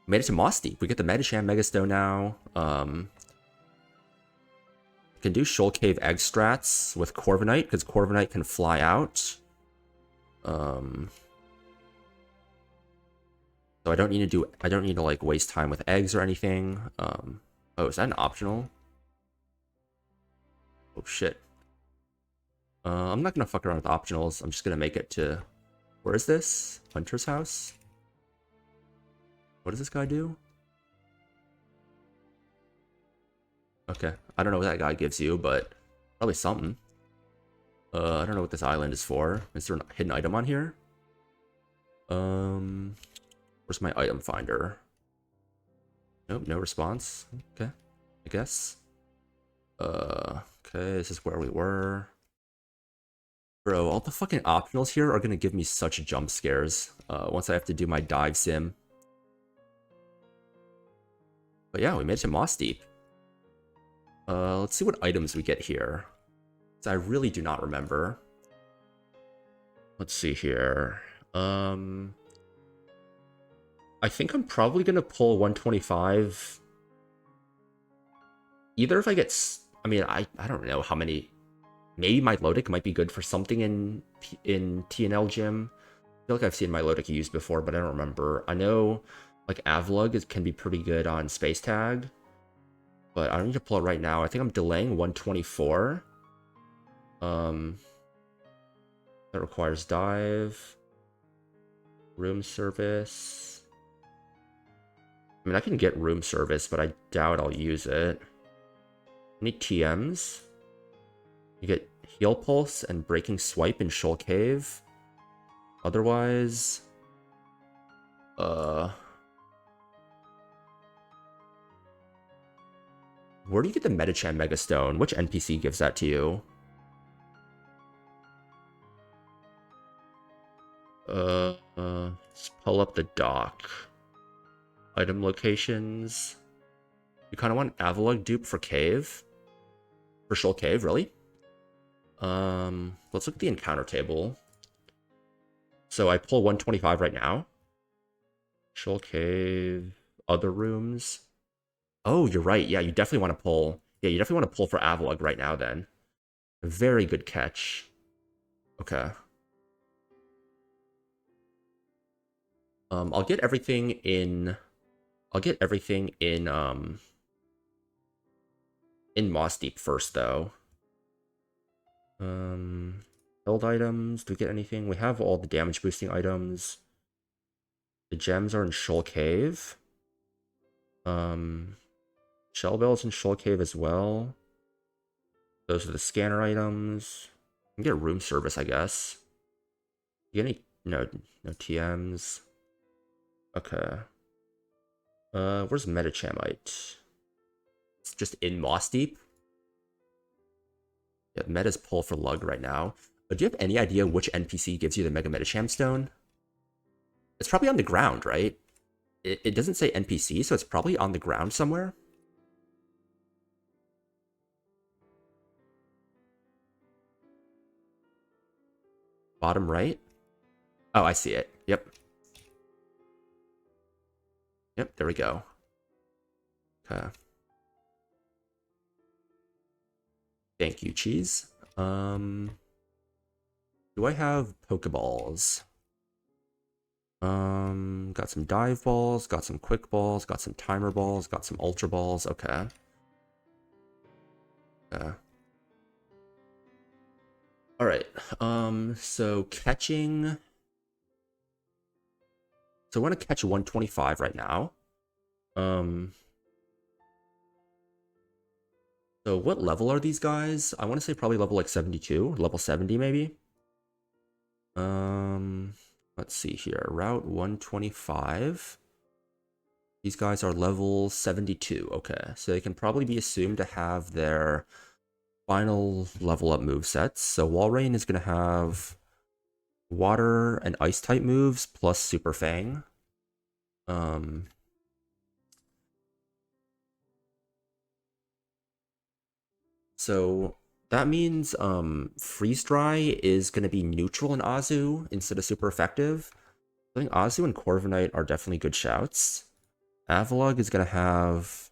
Moss Deep. We get the Medicham Megastone now. Can do Shoal Cave Egg strats with Corviknight, because Corviknight can fly out. So I don't need to like waste time with eggs or anything. Oh, is that an optional? Oh shit. I'm not gonna fuck around with optionals. I'm just gonna make it to, where is this? Hunter's house? What does this guy do? Okay, I don't know what that guy gives you, but probably something. I don't know what this island is for. Is there a hidden item on here? Where's my item finder? Nope, no response. Okay, I guess. Okay, this is where we were. Bro, all the fucking optionals here are gonna give me such jump scares once I have to do my dive sim. But yeah, we made it to Moss Deep. Let's see what items we get here. I really do not remember. Let's see here. I think I'm probably gonna pull 125. Either if I get, I mean, I don't know how many. Maybe my Lodic might be good for something in TNL Gym. I feel like I've seen my Lodic used before, but I don't remember. I know like Avlug can be pretty good on Space Tag, but I don't need to pull it right now. I think I'm delaying 124. That requires dive, room service. I mean, I can get room service, but I doubt I'll use it. I need TMs. You get heal pulse and breaking swipe in Shoal Cave. Otherwise, where do you get the Medicham Megastone? Which NPC gives that to you? Let's pull up the dock. Item locations. You kind of want Avalug dupe for Cave? For Shoal Cave, really? Let's look at the encounter table. So I pull 125 right now. Shoal Cave, other rooms. Oh, you're right. Yeah, you definitely want to pull. Yeah, you definitely want to pull for Avalug right now then. A very good catch. Okay. I'll get everything in Moss Deep first though. Build items. Do we get anything? We have all the damage boosting items. The gems are in Shoal Cave. Shell bells in Shoal Cave as well. Those are the scanner items. We can get room service, I guess. You get any No, no TMs. Okay. Where's Metachamite? It's just in Moss Deep. Yeah, Meta's pull for Lug right now. But do you have any idea which NPC gives you the Mega Metacham Stone? It's probably on the ground, right? It doesn't say NPC, so it's probably on the ground somewhere. Bottom right? Oh, I see it. Yep. Yep, there we go. Okay. Thank you, cheese. Do I have Pokeballs? Got some dive balls, got some quick balls, got some timer balls, got some ultra balls. Okay. All right. So catching. So I want to catch 125 right now. So what level are these guys? I want to say probably level like 72, level 70 maybe. Let's see here. Route 125. These guys are level 72. Okay, so they can probably be assumed to have their final level up movesets. So Walrein is going to have water and ice type moves plus Super Fang. So that means Freeze Dry is going to be neutral in Azu instead of super effective. I think Azu and Corviknight are definitely good shouts. Avalugg is going to have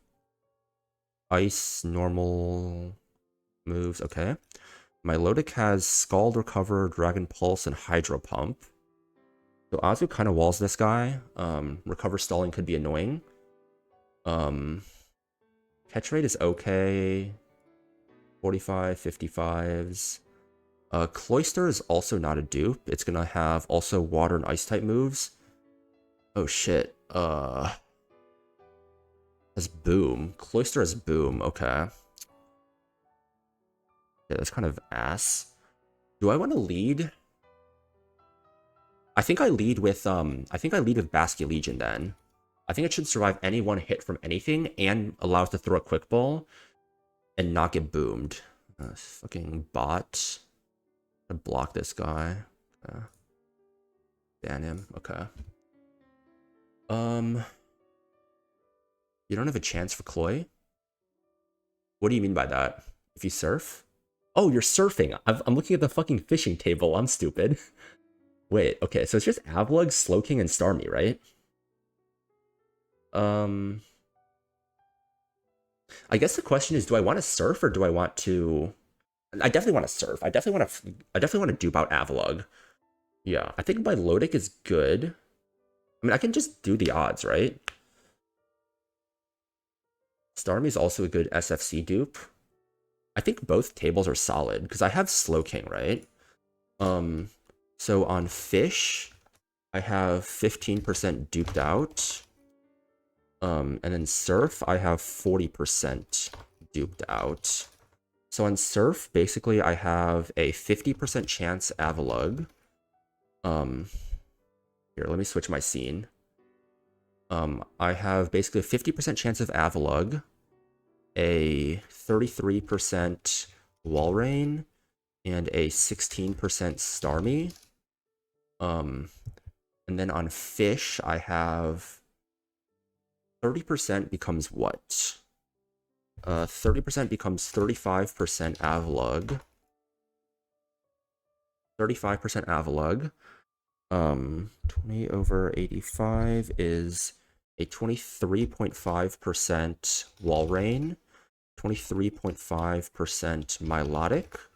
ice normal moves. Okay. Milotic has Scald Recover, Dragon Pulse, and Hydro Pump. So Azu kind of walls this guy. Recover Stalling could be annoying. Catch rate is okay. 45, 55s. Cloyster is also not a dupe. It's gonna have also water and ice type moves. Oh shit. Has Boom. Cloyster has Boom. Okay. Yeah, that's kind of ass. Do I want to lead? I think I lead with Basque Legion then. I think it should survive any one hit from anything and allow us to throw a quick ball and not get boomed. Fucking bot. I'm gonna block this guy. Ban him. Okay. You don't have a chance for Cloy? What do you mean by that? If you surf? Oh, you're surfing. I'm looking at the fucking fishing table. I'm stupid. Wait, okay, so it's just Avalugg, Slowking, and Starmie, right? I guess the question is, do I want to surf or do I want to? I definitely want to surf. I definitely want to dupe out Avalugg. Yeah, I think my Milotic is good. I mean, I can just do the odds, right? Starmie is also a good SFC dupe. I think both tables are solid because I have Slowking, right? So on fish, I have 15% duped out. And then surf, I have 40% duped out. So on surf, basically I have a 50% chance Avalugg. Here, let me switch my scene. I have basically a 50% chance of Avalugg, a 33% Walrein, and a 16% Starmie. And then on fish, I have 30% becomes what? 30% becomes 35% Avalugg. 35% Avalugg. 20 over 85 is a 23.5% Walrein, 23.5% Milotic,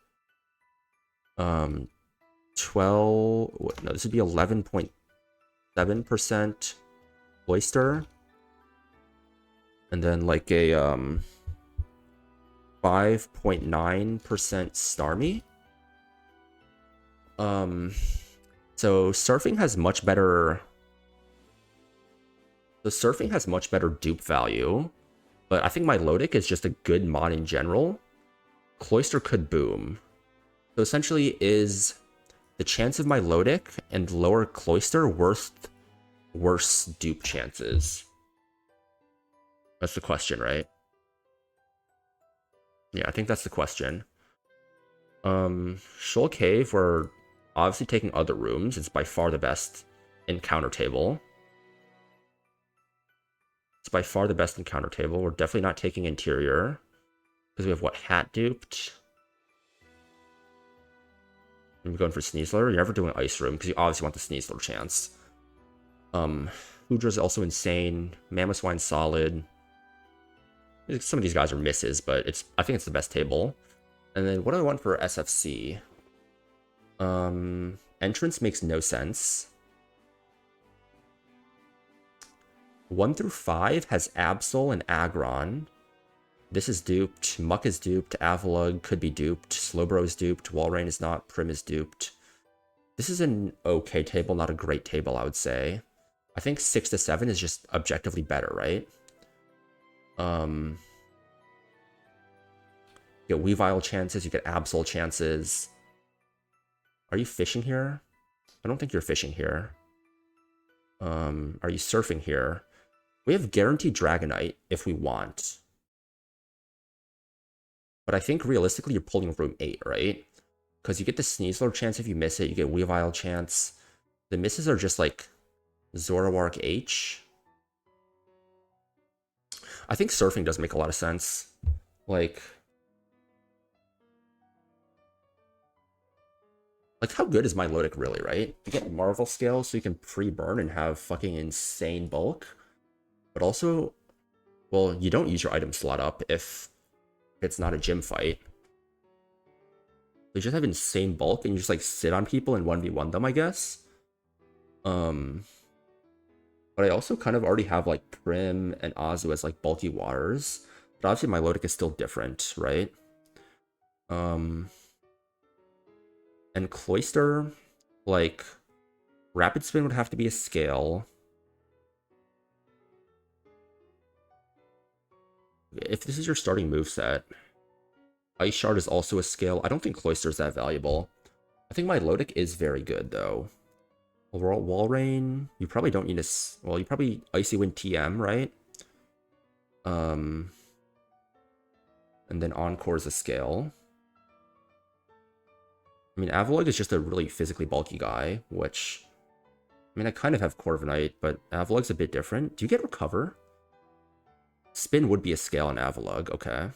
12, no, this would be 11.7% Oyster, and then like a 5.9% Starmie. So surfing has much better. The surfing has much better dupe value, but I think Milotic is just a good mod in general. Cloyster could boom. So essentially, is the chance of Milotic and lower Cloister worse dupe chances? That's the question, right? Yeah, I think that's the question. Shoal Cave, we're obviously taking other rooms. It's by far the best encounter table. It's by far the best encounter table. We're definitely not taking interior. Because we have, what, hat duped? And we're going for Sneasler. You're never doing Ice Room, because you obviously want the Sneasler chance. Hudra's also insane. Mammoth Wine's solid. Some of these guys are misses, but I think it's the best table. And then what do I want for SFC? Entrance makes no sense. 1 through 5 has Absol and Aggron. This is duped. Muck is duped. Avalug could be duped. Slowbro is duped. Walrein is not. Prim is duped. This is an okay table, not a great table, I would say. I think 6 to 7 is just objectively better, right? You get Weavile chances, you get Absol chances. Are you fishing here? I don't think you're fishing here. Are you surfing here? We have guaranteed Dragonite if we want. But I think realistically you're pulling room 8, right? Because you get the Sneasler chance if you miss it, you get Weavile chance. The misses are just like Zoroark H. I think surfing does make a lot of sense. Like how good is Milotic really, right? You get Marvel Scale so you can pre-burn and have fucking insane bulk. But also, well, you don't use your item slot up if it's not a gym fight. You just have insane bulk and you just like sit on people and 1v1 them, I guess. But I also kind of already have like Prim and Azu as like bulky waters. But obviously Milotic is still different, right? And Cloister, like, Rapid Spin would have to be a scale. If this is your starting moveset, Ice Shard is also a scale. I don't think Cloister is that valuable. I think Milotic is very good, though. Overall, Walrein, you probably don't need a... Well, you probably Icy Wind TM, right? And then Encore is a scale. I mean, Avalugg is just a really physically bulky guy, which... I mean, I kind of have Corviknight, but Avalugg's a bit different. Do you get Recover? Spin would be a scale on Avalugg, okay.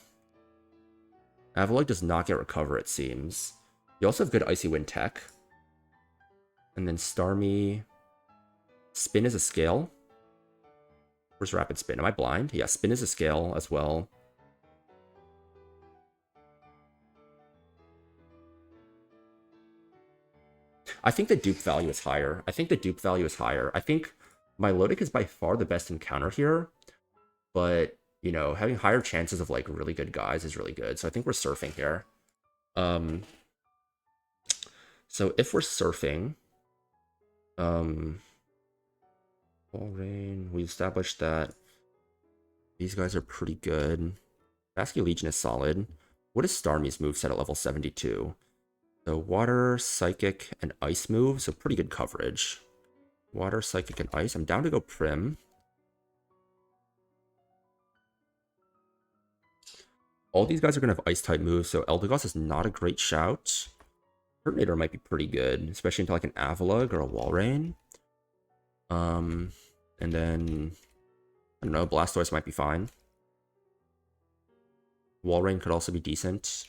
Avalugg does not get Recover, it seems. You also have good Icy Wind tech. And then Starmie... Spin is a scale. Where's Rapid Spin? Am I blind? Yeah, Spin is a scale as well. I think the dupe value is higher. I think Milotic is by far the best encounter here. But, you know, having higher chances of, like, really good guys is really good. So I think we're surfing here. So if we're surfing... Walrein, we established that these guys are pretty good. Basky Legion is solid. What is Starmie's moveset at level 72? So Water, Psychic, and Ice move, so pretty good coverage. Water, Psychic, and Ice. I'm down to go Prim. All these guys are going to have Ice-type moves, so Eldegoss is not a great shout. Turtonator might be pretty good, especially into like an Avalugg or a Walrein. And then, I don't know, Blastoise might be fine. Walrein could also be decent.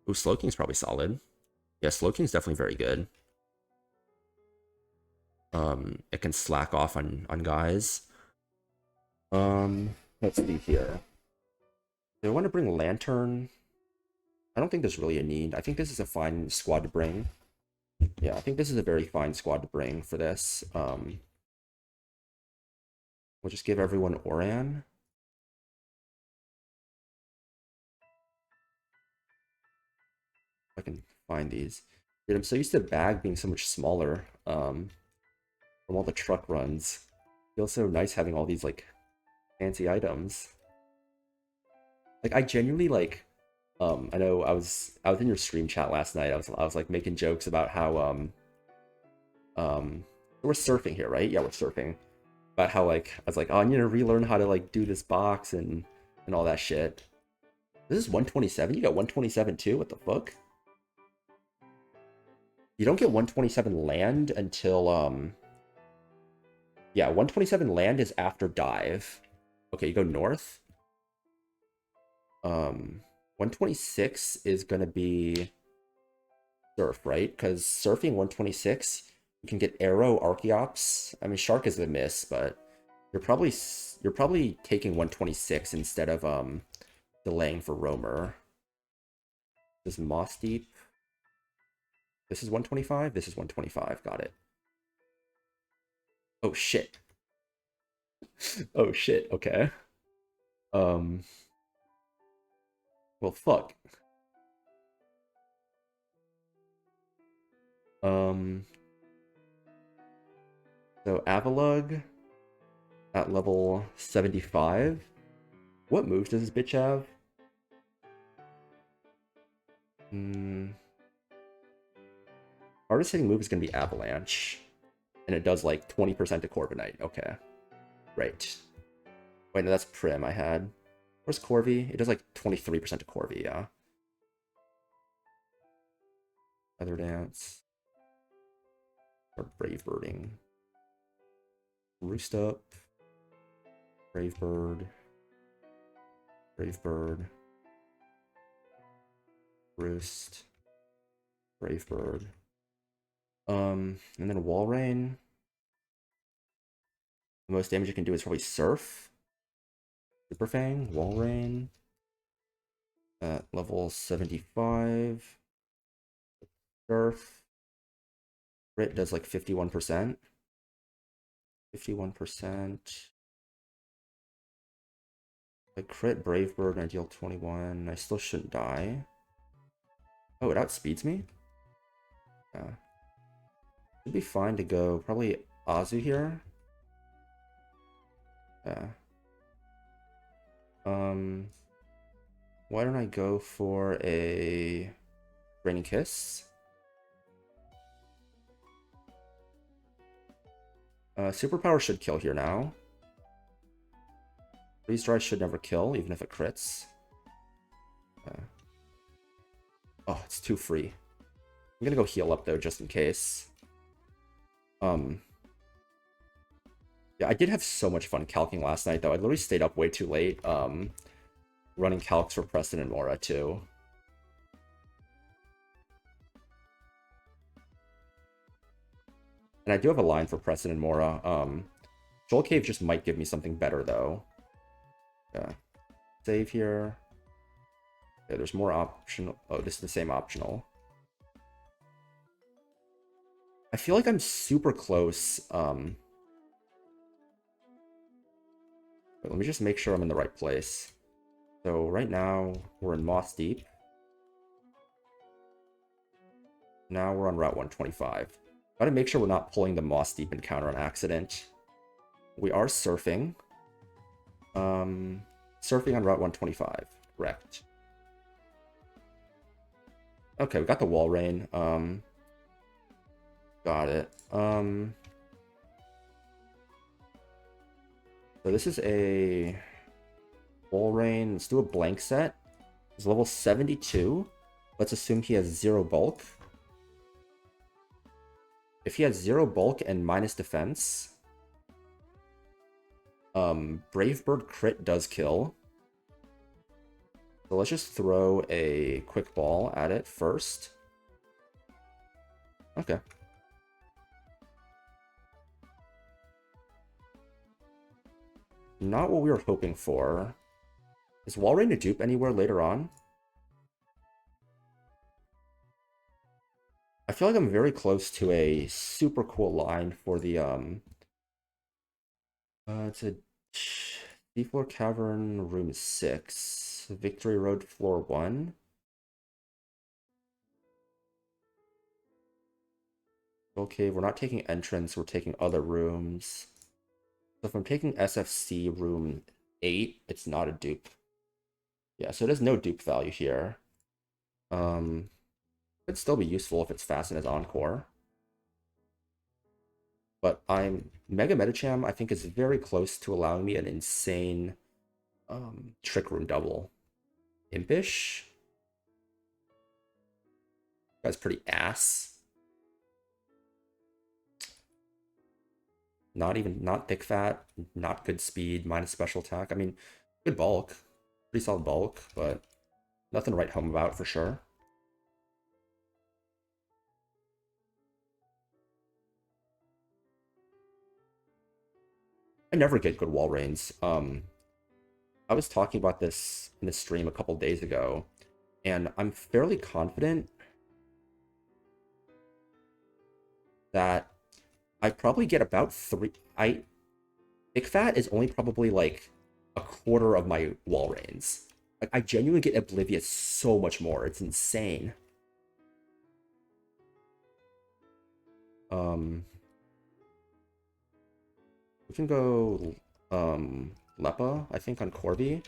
Ooh, Slowking's probably solid. Yeah, Slowking's definitely very good. It can slack off on guys. Let's see here. Do I want to bring Lantern? I don't think there's really a need. I think this is a fine squad to bring. Yeah, I think this is a very fine squad to bring for this. We'll just give everyone Oran. If I can find these. Dude, I'm so used to the bag being so much smaller from all the truck runs. Feels so nice having all these like fancy items. Like I genuinely like I know I was in your stream chat last night. I was like making jokes about how we're surfing here, right? Yeah, we're surfing. About how like I was like, oh, I need to relearn how to like do this box and all that shit. This is 127. You got 127 too. What the fuck? You don't get 127 land until yeah, 127 land is after dive. Okay, you go north. 126 is gonna be surf, right? Because surfing 126, you can get arrow, archeops. I mean, shark is a miss, but you're probably taking 126 instead of delaying for roamer. This is moss deep. This is 125. This is 125. Got it. Oh shit. Oh shit. Okay. Um. Well, fuck. Um. So Avalug at level 75. What moves does this bitch have? Hardest hitting move is going to be Avalanche. And it does like 20% to Corviknight. Okay. Right. Wait, no, that's Prim I had. Where's Corvi? It does like 23% to Corvi, yeah. Feather Dance. Or Brave Birding. Roost Up. Brave Bird. Brave Bird. Roost. Brave Bird. And then Wall Rain. The most damage you can do is probably Surf. Super Fang, Wall Rain. At level 75. Surf. Crit does like 51%. 51%. Like crit Brave Bird and I deal 21. I still shouldn't die. Oh, it outspeeds me? Yeah. Should be fine to go. Probably Azu here. Yeah. Why don't I go for a Raining Kiss? Superpower should kill here now. Freeze Dry should never kill, even if it crits. Oh, it's too free. I'm gonna go heal up though, just in case. Yeah, I did have so much fun calcing last night though. I literally stayed up way too late. Running calcs for Preston and Mora too. And I do have a line for Preston and Mora. Shoal Cave just might give me something better though. Yeah. Save here. Yeah, there's more optional. Oh, this is the same optional. I feel like I'm super close. Wait, let me just make sure I'm in the right place. So right now we're in Moss Deep. Now we're on Route 125. Gotta make sure we're not pulling the Moss Deep encounter on accident. We are surfing. Surfing on Route 125. Correct. Okay, we got the Wall Rain. Got it. So this is a Wall Rain. Let's do a blank set. He's level 72. Let's assume he has 0 bulk. If he has 0 bulk and minus defense, Brave Bird crit does kill. So let's just throw a quick ball at it first. Okay. Not what we were hoping for. Is Wall Rain a dupe anywhere later on? I feel like I'm very close to a super cool line for the it's a Seafloor Cavern Room 6. Victory Road Floor 1. Okay, we're not taking entrance, we're taking other rooms. So if I'm taking SFC Room 8, it's not a dupe. Yeah, so there's no dupe value here. Could still be useful if it's fast and is Encore. But Mega Medicham, I think, is very close to allowing me an insane Trick Room double. Impish? That's pretty ass. Not thick fat, not good speed, minus special attack. I mean, good bulk. Pretty solid bulk, but nothing to write home about for sure. I never get good wall reigns. I was talking about this in the stream a couple days ago, and I'm fairly confident that I probably get about three. Thick fat is only probably like a quarter of my wall reigns. Like I genuinely get oblivious so much more. It's insane. Um, we can go Lepa, I think, on Corby.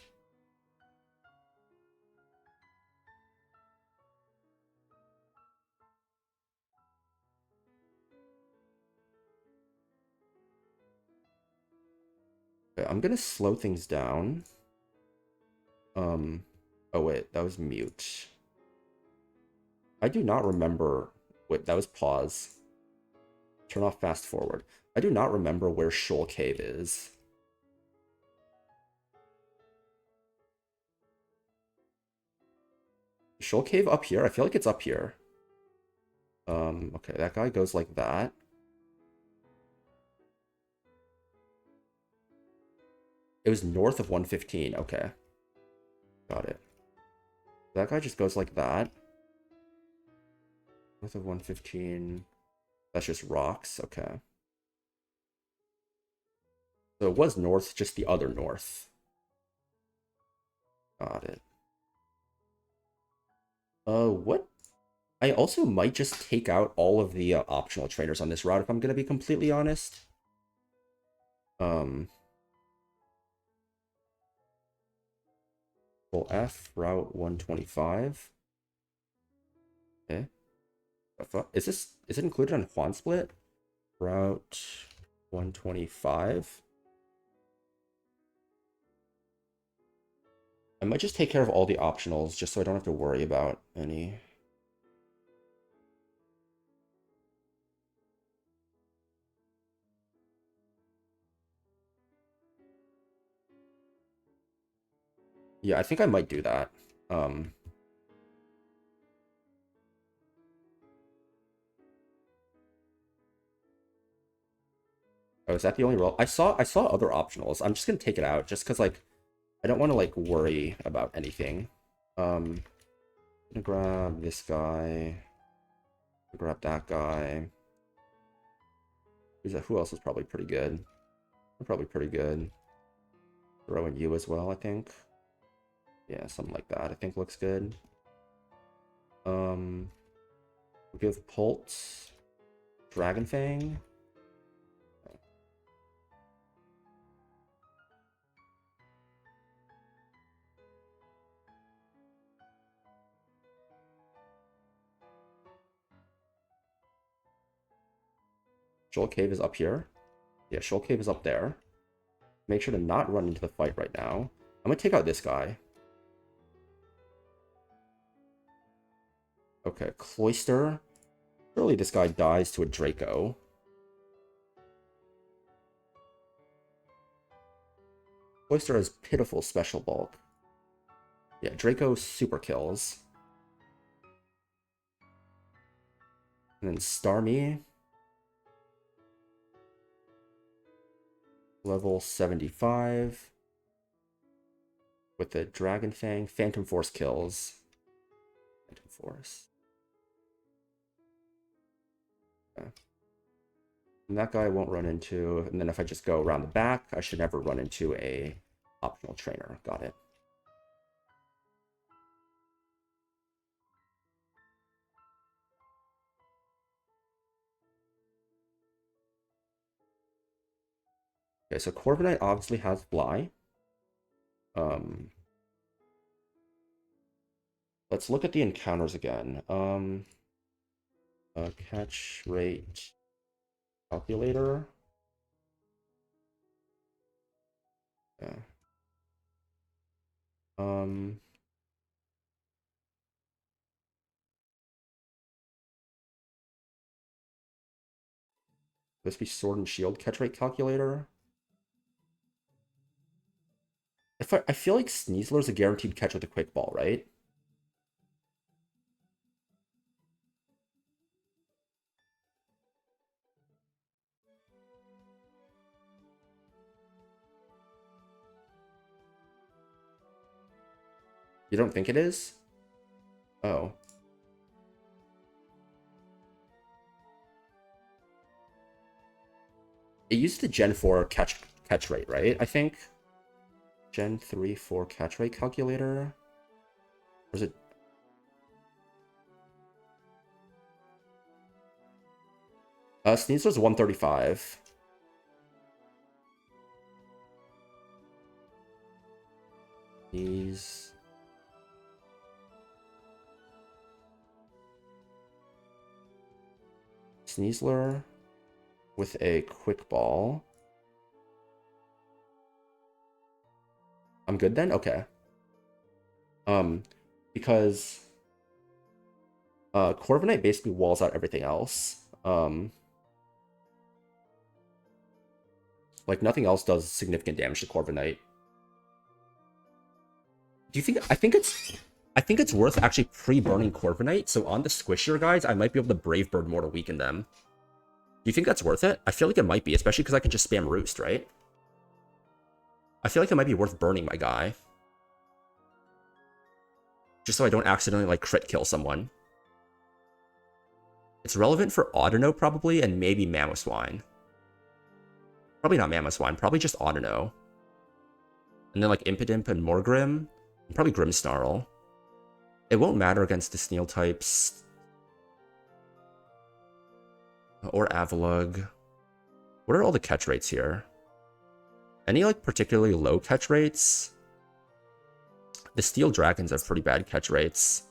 Okay, I'm gonna slow things down. Oh wait, that was mute. I do not remember. Wait, that was pause. Turn off fast forward. I do not remember where Shoal Cave is. Shoal Cave up here? I feel like it's up here. Okay, that guy goes like that. It was north of 115. Okay. Got it. That guy just goes like that. North of 115. That's just rocks. Okay. So it was north, just the other north. Got it. What? I also might just take out all of the optional trainers on this route if I'm going to be completely honest. Um, Full F, route 125. Okay. Is it included on Juan Split? Route 125. I might just take care of all the optionals just so I don't have to worry about any. Yeah, I think I might do that. Oh, is that the only role? I saw other optionals. I'm just gonna take it out just because like I don't want to like worry about anything. I'm gonna grab this guy. Grab that guy. Who else is probably pretty good? They're probably pretty good. Throw in you as well, I think. Yeah, something like that. I think looks good. We'll give Pulse, Dragon Fang. Shoal Cave is up here. Yeah, Shoal Cave is up there. Make sure to not run into the fight right now. I'm gonna take out this guy. Okay, Cloister. Surely this guy dies to a Draco. Cloister has pitiful special bulk. Yeah, Draco super kills. And then Starmie. Level 75. With the Dragon Fang. Phantom Force kills. Phantom Force. Okay. And that guy won't run into. And then if I just go around the back, I should never run into a optional trainer. Got it. Okay, so Corviknight obviously has Fly. Let's look at the encounters again. Catch rate calculator. Yeah. Um, this be sword and shield catch rate calculator. I feel like Sneasler's a guaranteed catch with a quick ball, right? You don't think it is? Oh. It used the Gen 4 catch rate, right? I think. Gen 3, 4 catch rate calculator? Or is it? Sneasler's 135. These. Sneasler with a quick ball. I'm good then? Okay. Because Corviknight basically walls out everything else. Like nothing else does significant damage to Corviknight. Do you think I think it's worth actually pre-burning Corviknight, so on the Squishier guys, I might be able to Brave Bird more to weaken them. Do you think that's worth it? I feel like it might be, especially because I can just spam Roost, right? I feel like it might be worth burning my guy. Just so I don't accidentally, like, crit kill someone. It's relevant for Audino, probably, and maybe Mamoswine. Probably not Mamoswine, probably just Audino. And then, like, Impidimp and Morgrim, and probably Grimmsnarl. It won't matter against the Steel types. Or Avalugg. What are all the catch rates here? Any, like, particularly low catch rates? The Steel Dragons have pretty bad catch rates.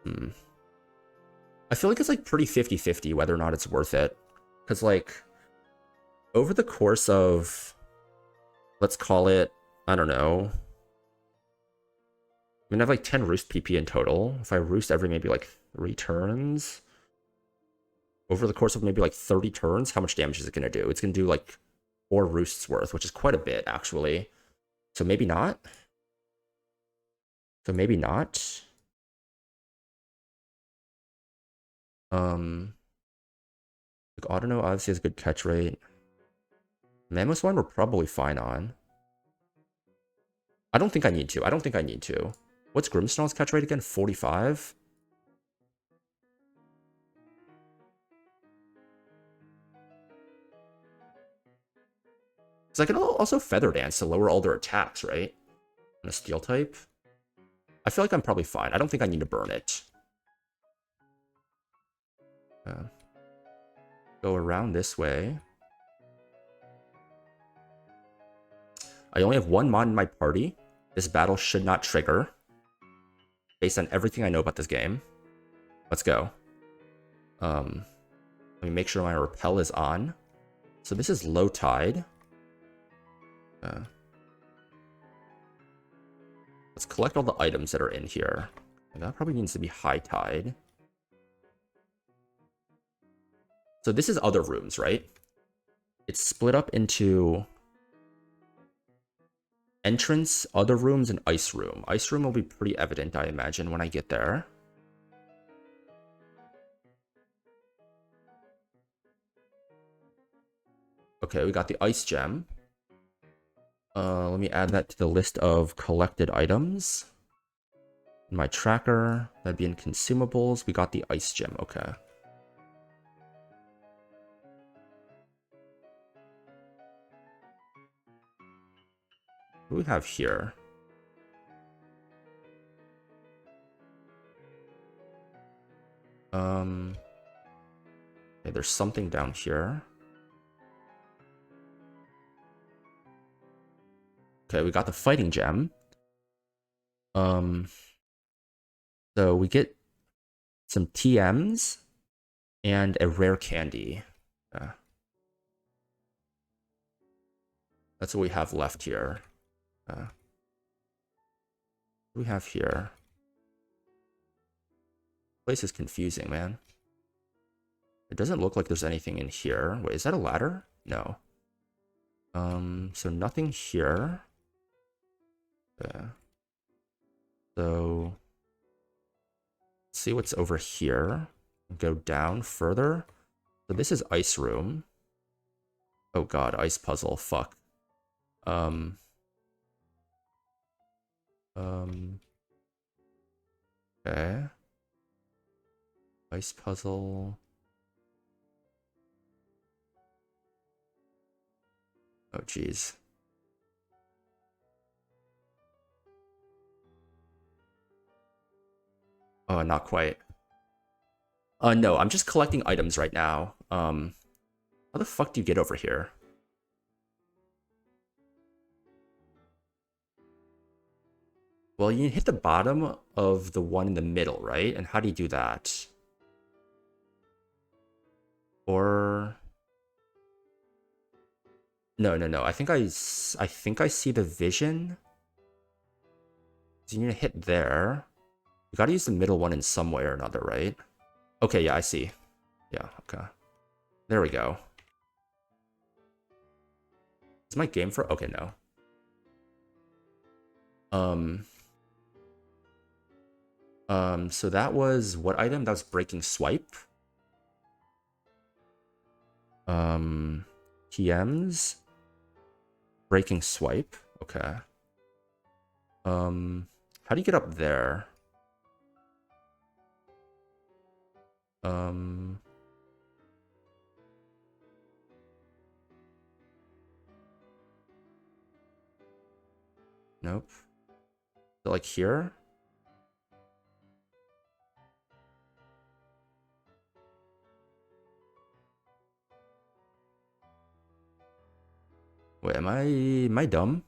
I feel like it's, like, pretty 50-50 whether or not it's worth it. Because, like, over the course of, let's call it, I don't know. I mean, I have, like, 10 Roost PP in total. If I Roost every maybe, like, 3 turns, over the course of maybe, like, 30 turns, how much damage is it going to do? It's going to do, like, 4 Roosts worth, which is quite a bit, actually. So maybe not. So maybe not. Like, Audino obviously has a good catch rate. Mamoswine we're probably fine on. I don't think I need to. I don't think I need to. What's Grimmsnarl's catch rate again? 45? So I can also Feather Dance to lower all their attacks, right? On a Steel type. I feel like I'm probably fine. I don't think I need to burn it. Go around this way. I only have 1 mod in my party. This battle should not trigger. Based on everything I know about this game. Let's go. Let me make sure my repel is on. So this is low tide. Let's collect all the items that are in here. And that probably needs to be high tide. So this is other rooms, right? It's split up into entrance, other rooms, and ice room. Ice room will be pretty evident, I imagine, when I get there. Okay, we got the ice gem. Let me add that to the list of collected items. In my tracker, that'd be in consumables. We got the ice gem, okay. What do we have here? Okay, there's something down here. Okay, we got the fighting gem. So we get some TMs and a rare candy. That's what we have left here. What do we have here? Place is confusing, man. It doesn't look like there's anything in here. Wait, is that a ladder? No. So nothing here. So let's see what's over here. Go down further. So this is ice room. Oh god, ice puzzle. Fuck. Okay. Ice puzzle. Oh jeez. Oh, not quite. No, I'm just collecting items right now. How the fuck do you get over here? Well, you hit the bottom of the one in the middle, right? And how do you do that? Or no. I think I see the vision. So you need to hit there. You gotta use the middle one in some way or another, right? Okay, yeah, I see. Yeah, okay. There we go. Is my game for? Okay, no. So that was what item? That was breaking swipe. TMs. Breaking swipe. Okay. How do you get up there? Nope. So like here? Wait, am I dumb?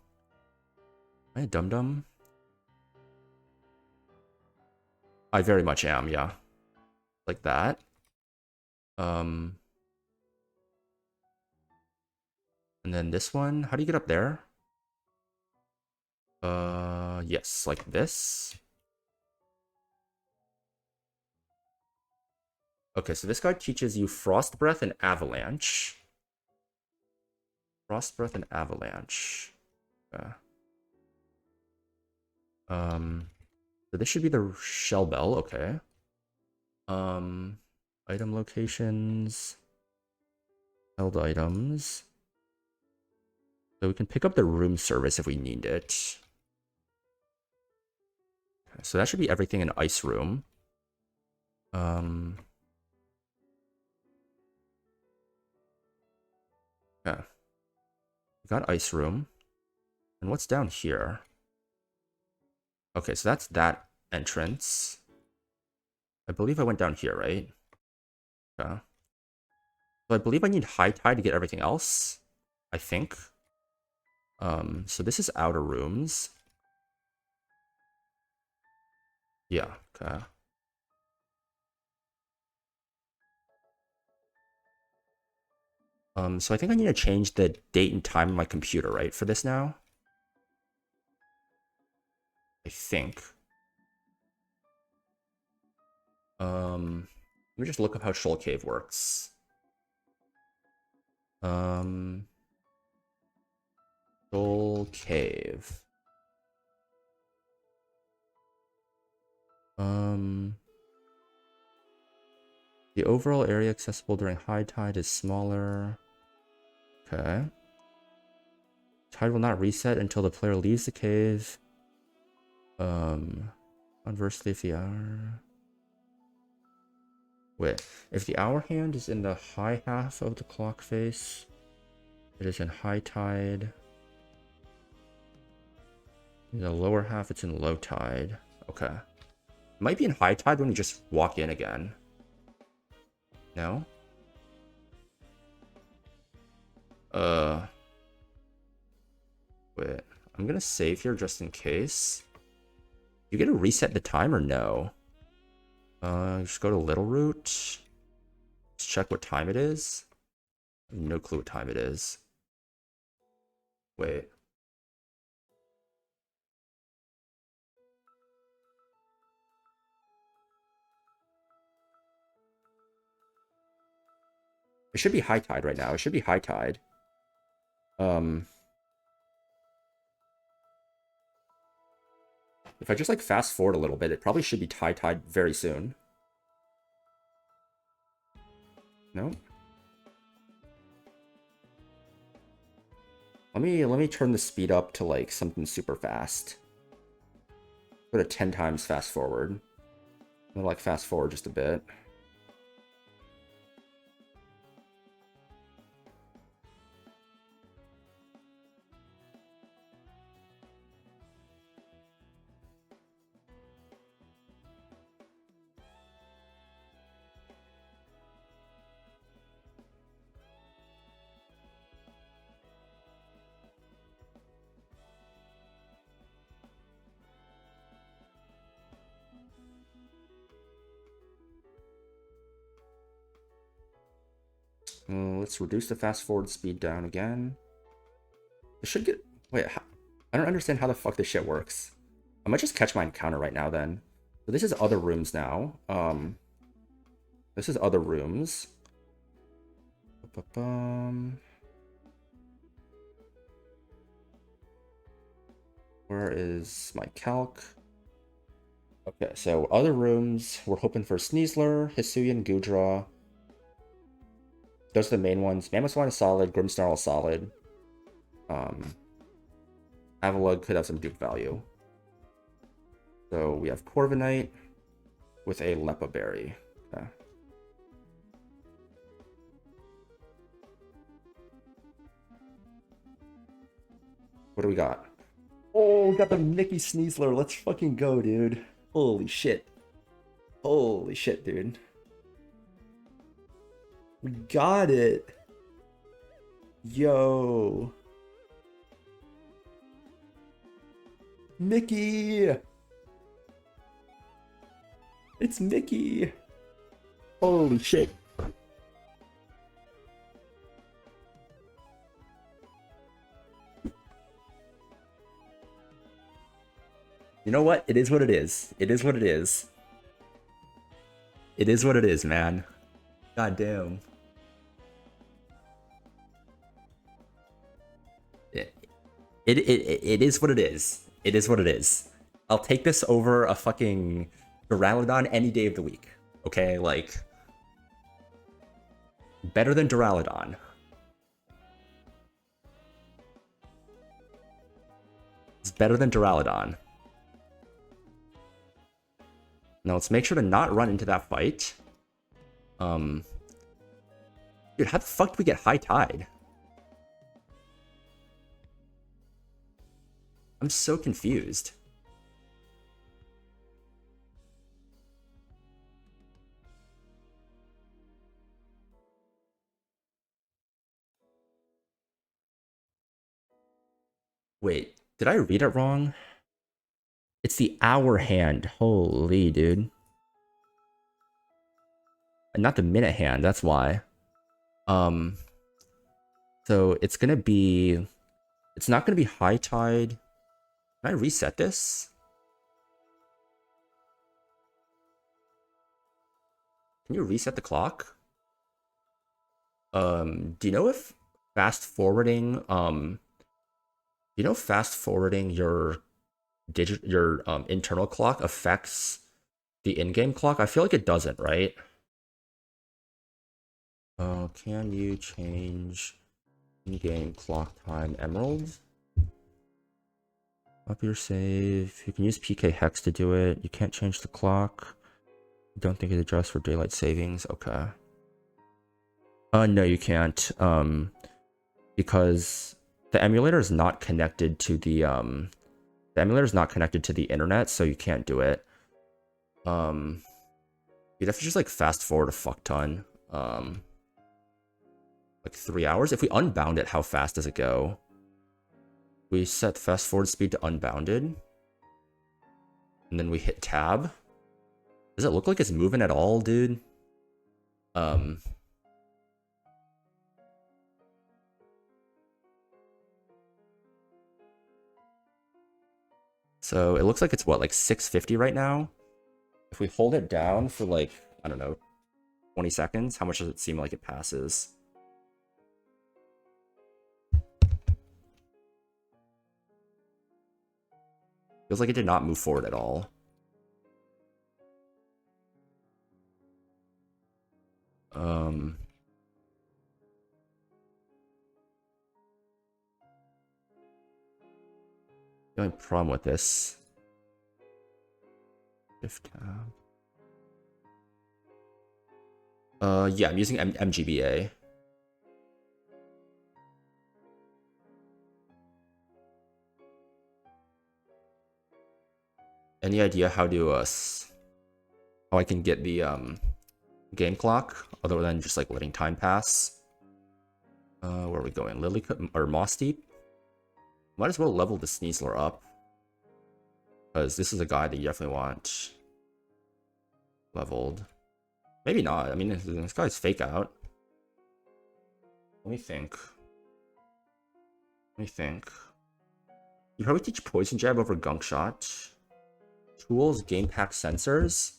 Am I a dum-dum? I very much am, yeah. Like that. And then this one, how do you get up there? Yes, like this. Okay, so this guy teaches you Frost Breath and Avalanche. Frost Breath and Avalanche. So this should be the shell bell, okay. Item locations. Held items. So we can pick up the room service if we need it. Okay, so that should be everything in ice room. Yeah. We got ice room. And what's down here? Okay, so that's that entrance. I believe I went down here, right? Okay. So I believe I need high tide to get everything else. I think. So this is outer rooms. Yeah, okay. So I think I need to change the date and time on my computer, right, for this now? I think. Let me just look up how Shoal Cave works. Shoal Cave. The overall area accessible during high tide is smaller. Okay. Tide will not reset until the player leaves the cave. Conversely, if the hour... Wait, if the hour hand is in the high half of the clock face, it is in high tide. In the lower half, it's in low tide. Okay. It might be in high tide when you just walk in again. No? Wait. I'm gonna save here just in case. You get to reset the time or no? Just go to Little Root. Let's check what time it is. No clue what time it is. Wait. It should be high tide right now. It should be high tide. If I just like fast forward a little bit, it probably should be high tide very soon. No? Let me turn the speed up to like something super fast. Go to 10 times fast forward. I'm gonna like fast forward just a bit. Let's reduce the fast forward speed down again. It should get... Wait, I don't understand how the fuck this shit works. I might just catch my encounter right now then. So this is other rooms now. This is other rooms. Where is my calc? Okay, so other rooms. We're hoping for Sneasler, Hisuian, Gudra. Those are the main ones. Mammothswine is solid. Grimsnarl is solid. Avalug could have some dupe value. So we have Corviknight with a Lepa Berry. Okay. What do we got? Oh, we got the Mickey Sneasler. Let's fucking go, dude. Holy shit. Holy shit, dude. We got it. Yo. Mickey. It's Mickey. Holy shit. You know what? It is what it is. It is what it is. It is what it is, man. God damn. It is what it is. It is what it is. I'll take this over a fucking Duraludon any day of the week. Okay, like better than Duraludon. It's better than Duraludon. Now let's make sure to not run into that fight. Dude, how the fuck did we get high tide? I'm so confused. Wait, did I read it wrong? It's the hour hand. Holy, dude. Not the minute hand, that's why. So it's gonna be... It's not gonna be high tide. Can I reset this? Can you reset the clock? Do you know if fast forwarding, your internal clock affects the in-game clock? I feel like it doesn't, right? Can you change in-game clock time emeralds? Up your save. You can use PK Hex to do it. You can't change the clock. I don't think it adjusts for daylight savings. Okay. No, you can't. Because the emulator is not connected to the internet, so you can't do it. You'd have to just like fast forward a fuck ton. Like 3 hours. If we unbound it, how fast does it go? We set fast forward speed to unbounded. And then we hit tab. Does it look like it's moving at all, dude? So it looks like it's what, like 650 right now? If we hold it down for like, I don't know, 20 seconds, how much does it seem like it passes? Feels like it did not move forward at all. The only problem with this. Shift tab. Yeah, I'm using MGBA. Any idea how to how I can get the game clock other than just like letting time pass? Where are we going? Lily or Moss Deep? Might as well level the Sneasler up, because this is a guy that you definitely want leveled. Maybe not. I mean, this guy's fake out. Let me think. You probably teach Poison Jab over Gunk Shot. Tools, Game Pack Sensors.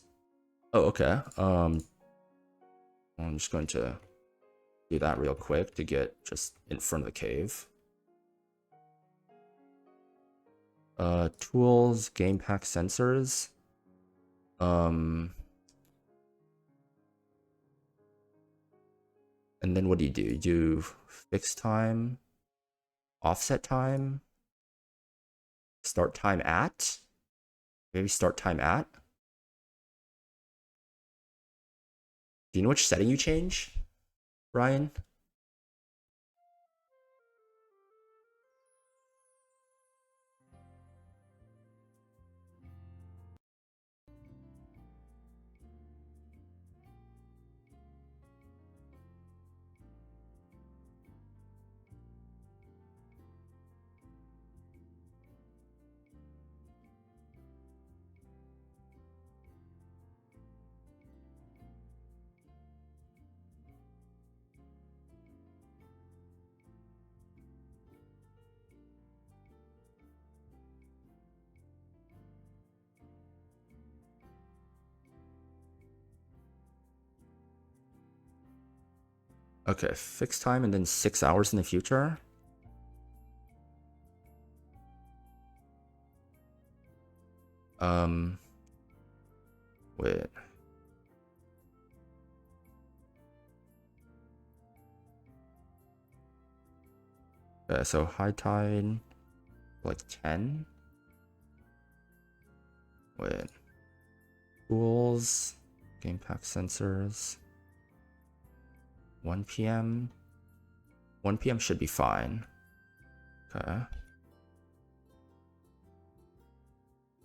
Oh, okay. I'm just going to do that real quick to get just in front of the cave. Tools, Game Pack Sensors. And then what do? You do fixed time, offset time, start time at? Maybe start time at? Do you know which setting you change, Ryan? Okay, fixed time and then 6 hours in the future. Wait. Okay, so high tide, like 10. Wait. Tools, game pack sensors. 1 p.m. 1 p.m. should be fine. Okay.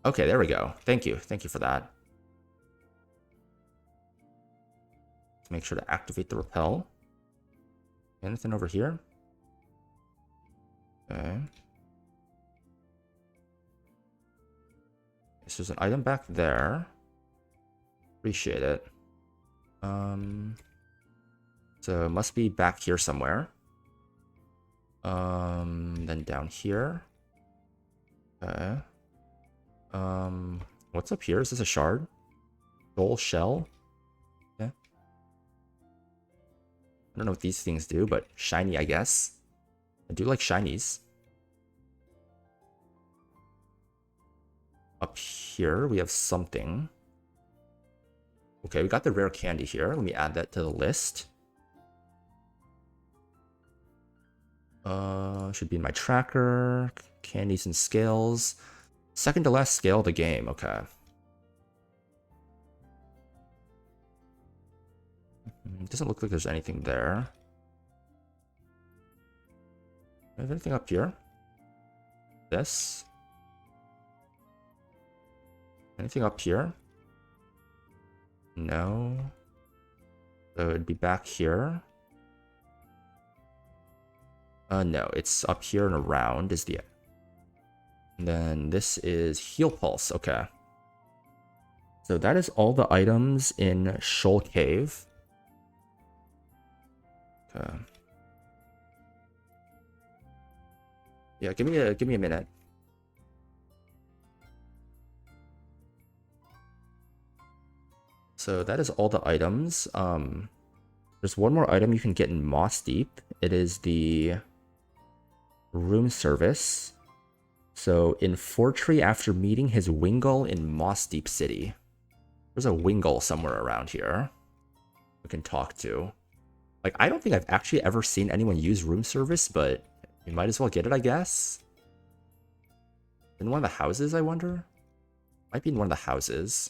Okay, there we go. Thank you. Thank you for that. Make sure to activate the repel. Anything over here? Okay. So there's an item back there. Appreciate it. So it must be back here somewhere. Then down here. Okay. What's up here? Is this a shard? Shoal shell? Okay. I don't know what these things do, but shiny, I guess. I do like shinies. Up here, we have something. Okay, we got the rare candy here. Let me add that to the list. Should be in my tracker. Candies and scales. Second to last scale of the game. Okay. It doesn't look like there's anything there. Is there anything up here? This? Anything up here? No. So it'd be back here. No, it's up here and around is the... And then this is heal pulse. Okay. So that is all the items in Shoal Cave. Okay. Yeah, give me a minute. So that is all the items. There's one more item you can get in Moss Deep. It is the room service. So in Fortree, after meeting his Wingull in Moss Deep City. There's a Wingull somewhere around here we can talk to. Like, I don't think I've actually ever seen anyone use room service, but you might as well get it, I guess. In one of the houses, I wonder? Might be in one of the houses.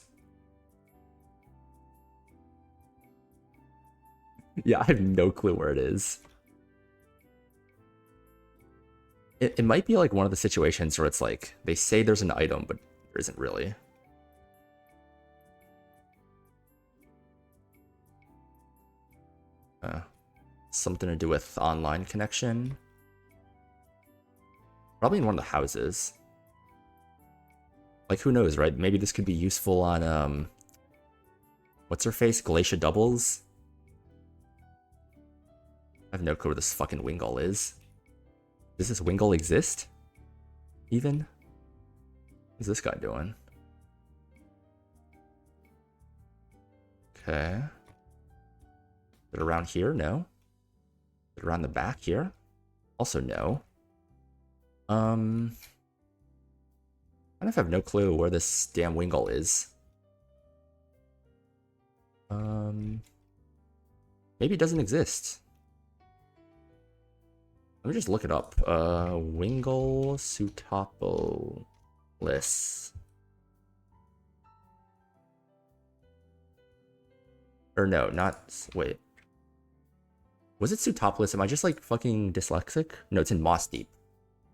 Yeah, I have no clue where it is. It might be like one of the situations where it's like, they say there's an item, but there isn't really. Something to do with online connection. Probably in one of the houses. Like, who knows, right? Maybe this could be useful on, what's her face? Glacia Doubles? I have no clue where this fucking Wingull is. Does this Wingull exist? Even? What's this guy doing? Okay. Is it around here? No. Is it around the back here? Also no. I don't know if I have no clue where this damn Wingull is. Maybe it doesn't exist. Let me just look it up. Wingull Sutopolis. Or no, not... Wait. Was it Sutopolis? Am I just like fucking dyslexic? No, it's in Moss Deep.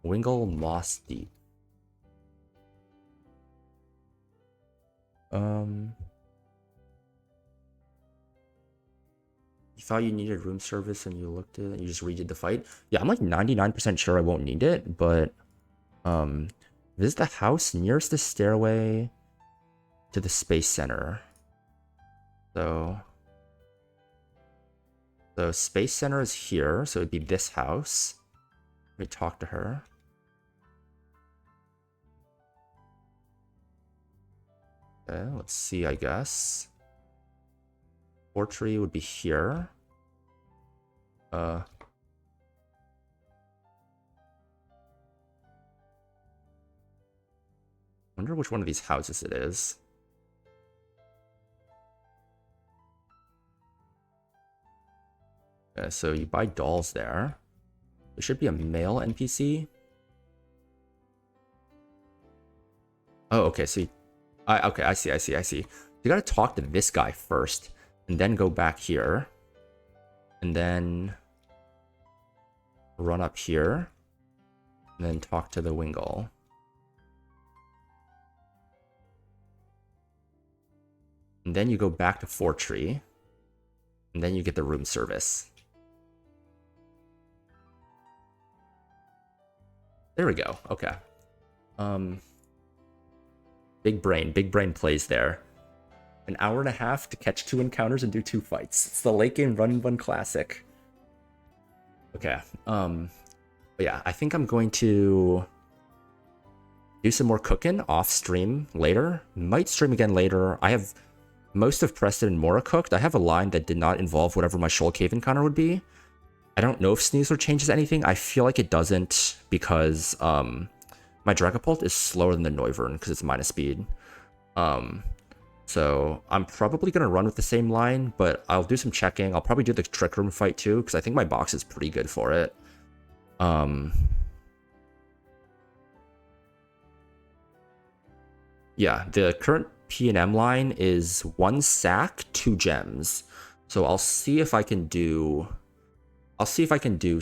Wingull Moss Deep. You thought you needed room service and you looked at it and you just redid the fight? Yeah, I'm like 99% sure I won't need it, but this is the house nearest the stairway to the Space Center. So the Space Center is here, so it'd be this house. Let me talk to her. Okay, let's see, I guess. Fortree would be here. Wonder which one of these houses it is. Okay, so you buy dolls there. There should be a male NPC. Oh, okay, so okay, I see. You gotta talk to this guy first, and then go back here. And then run up here. And then talk to the Wingull. And then you go back to Fortree. And then you get the room service. There we go. Okay. Big brain plays there. An hour and a half to catch 2 encounters and do 2 fights. It's the late game Run&Bun classic. Okay. But yeah, I think I'm going to do some more cooking off stream later. Might stream again later. I have most of Preston and Mora cooked. I have a line that did not involve whatever my Shoal Cave encounter would be. I don't know if Sneasler changes anything. I feel like it doesn't because my Dragapult is slower than the Noivern because it's minus speed. So I'm probably going to run with the same line, but I'll do some checking. I'll probably do the Trick Room fight too because I think my box is pretty good for it. Yeah, the current P&M line is 1 sack, 2 gems. So I'll see if I can do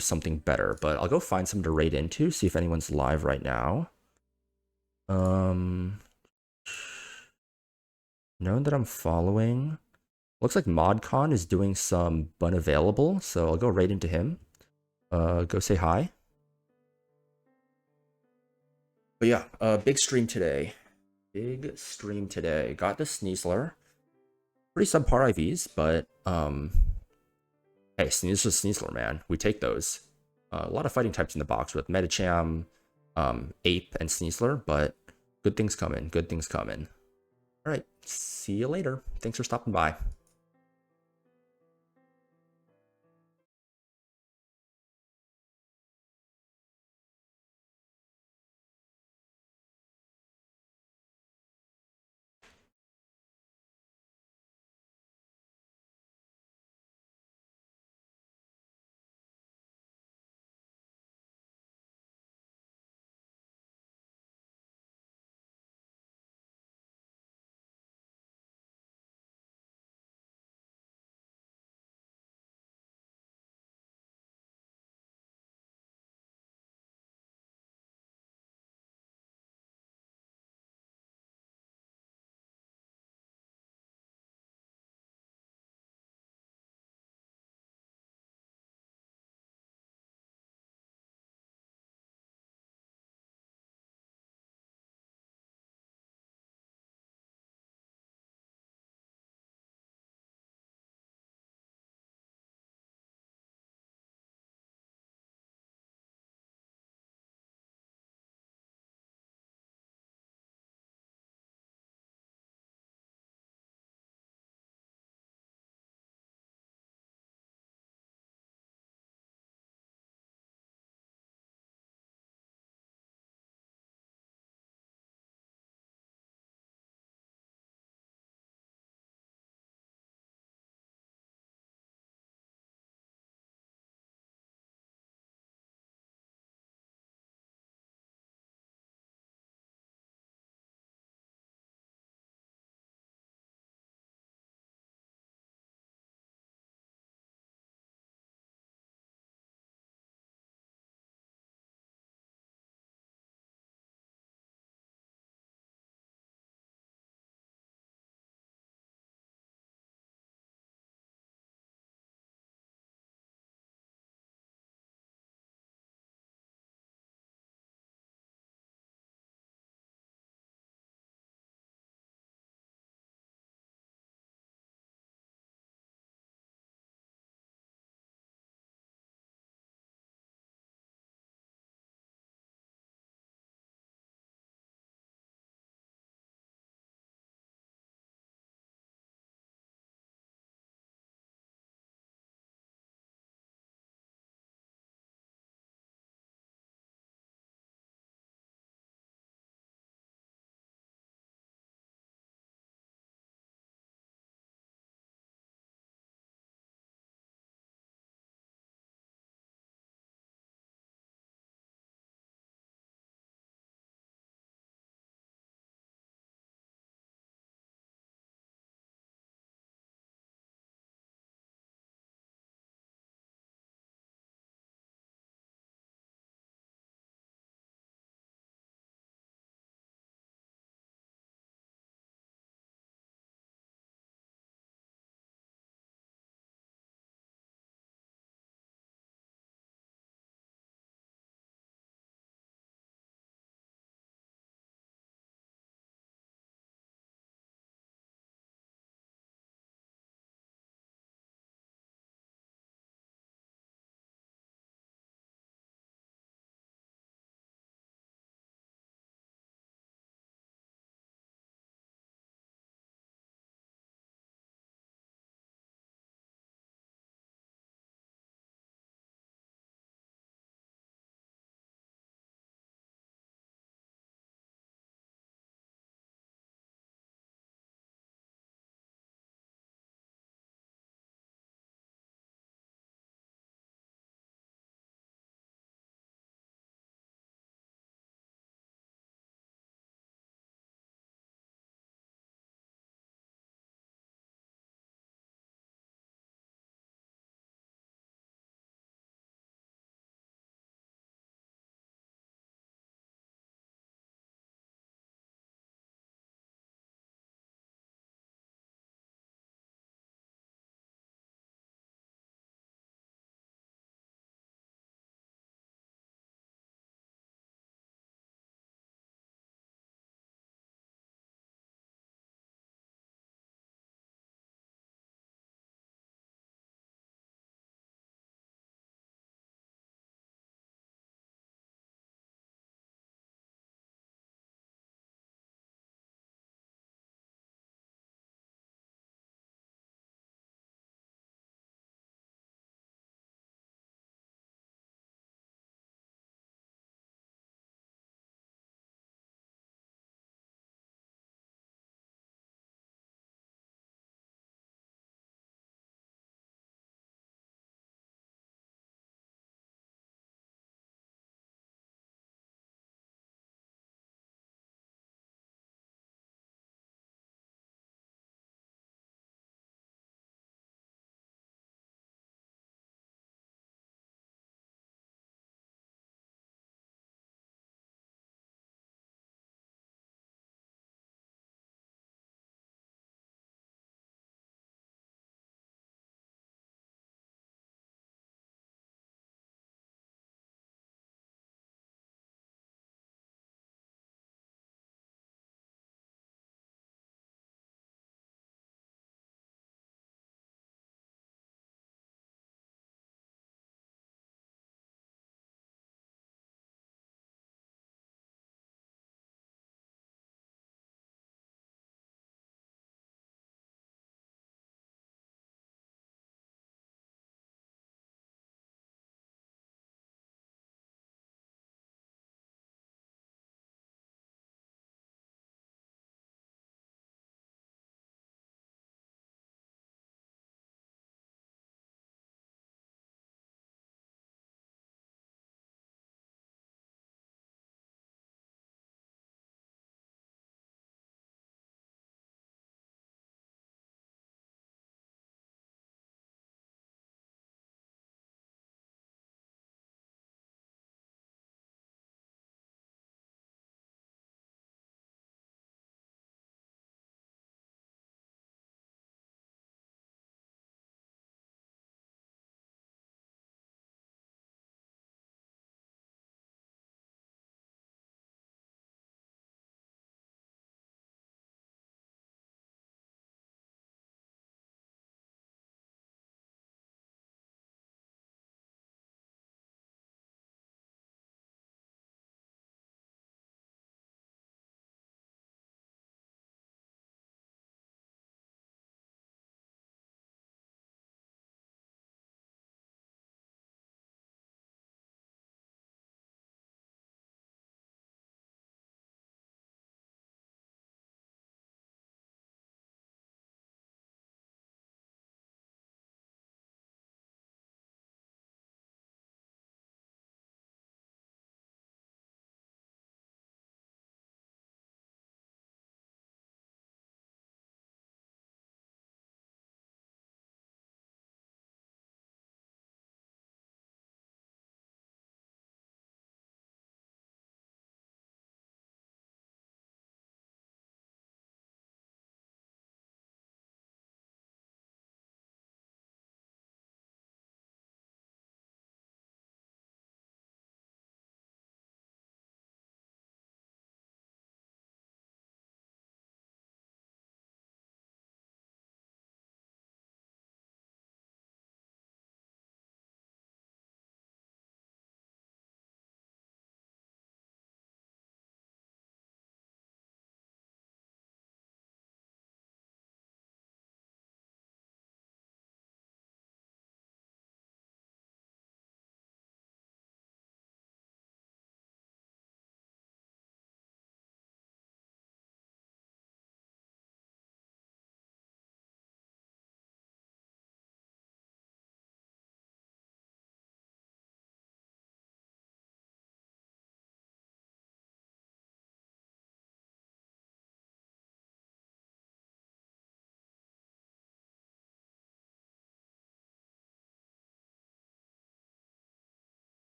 something better, but I'll go find some to raid into, see if anyone's live right now. Known that I'm following. Looks like ModCon is doing some bun available, so I'll go raid into him. Go say hi. But yeah, big stream today. Big stream today. Got the Sneasler. Pretty subpar IVs, but hey, Sneasler, man. We take those. A lot of fighting types in the box with Medicham, Ape, and Sneasler, but good things coming. Good things coming. All right, see you later. Thanks for stopping by.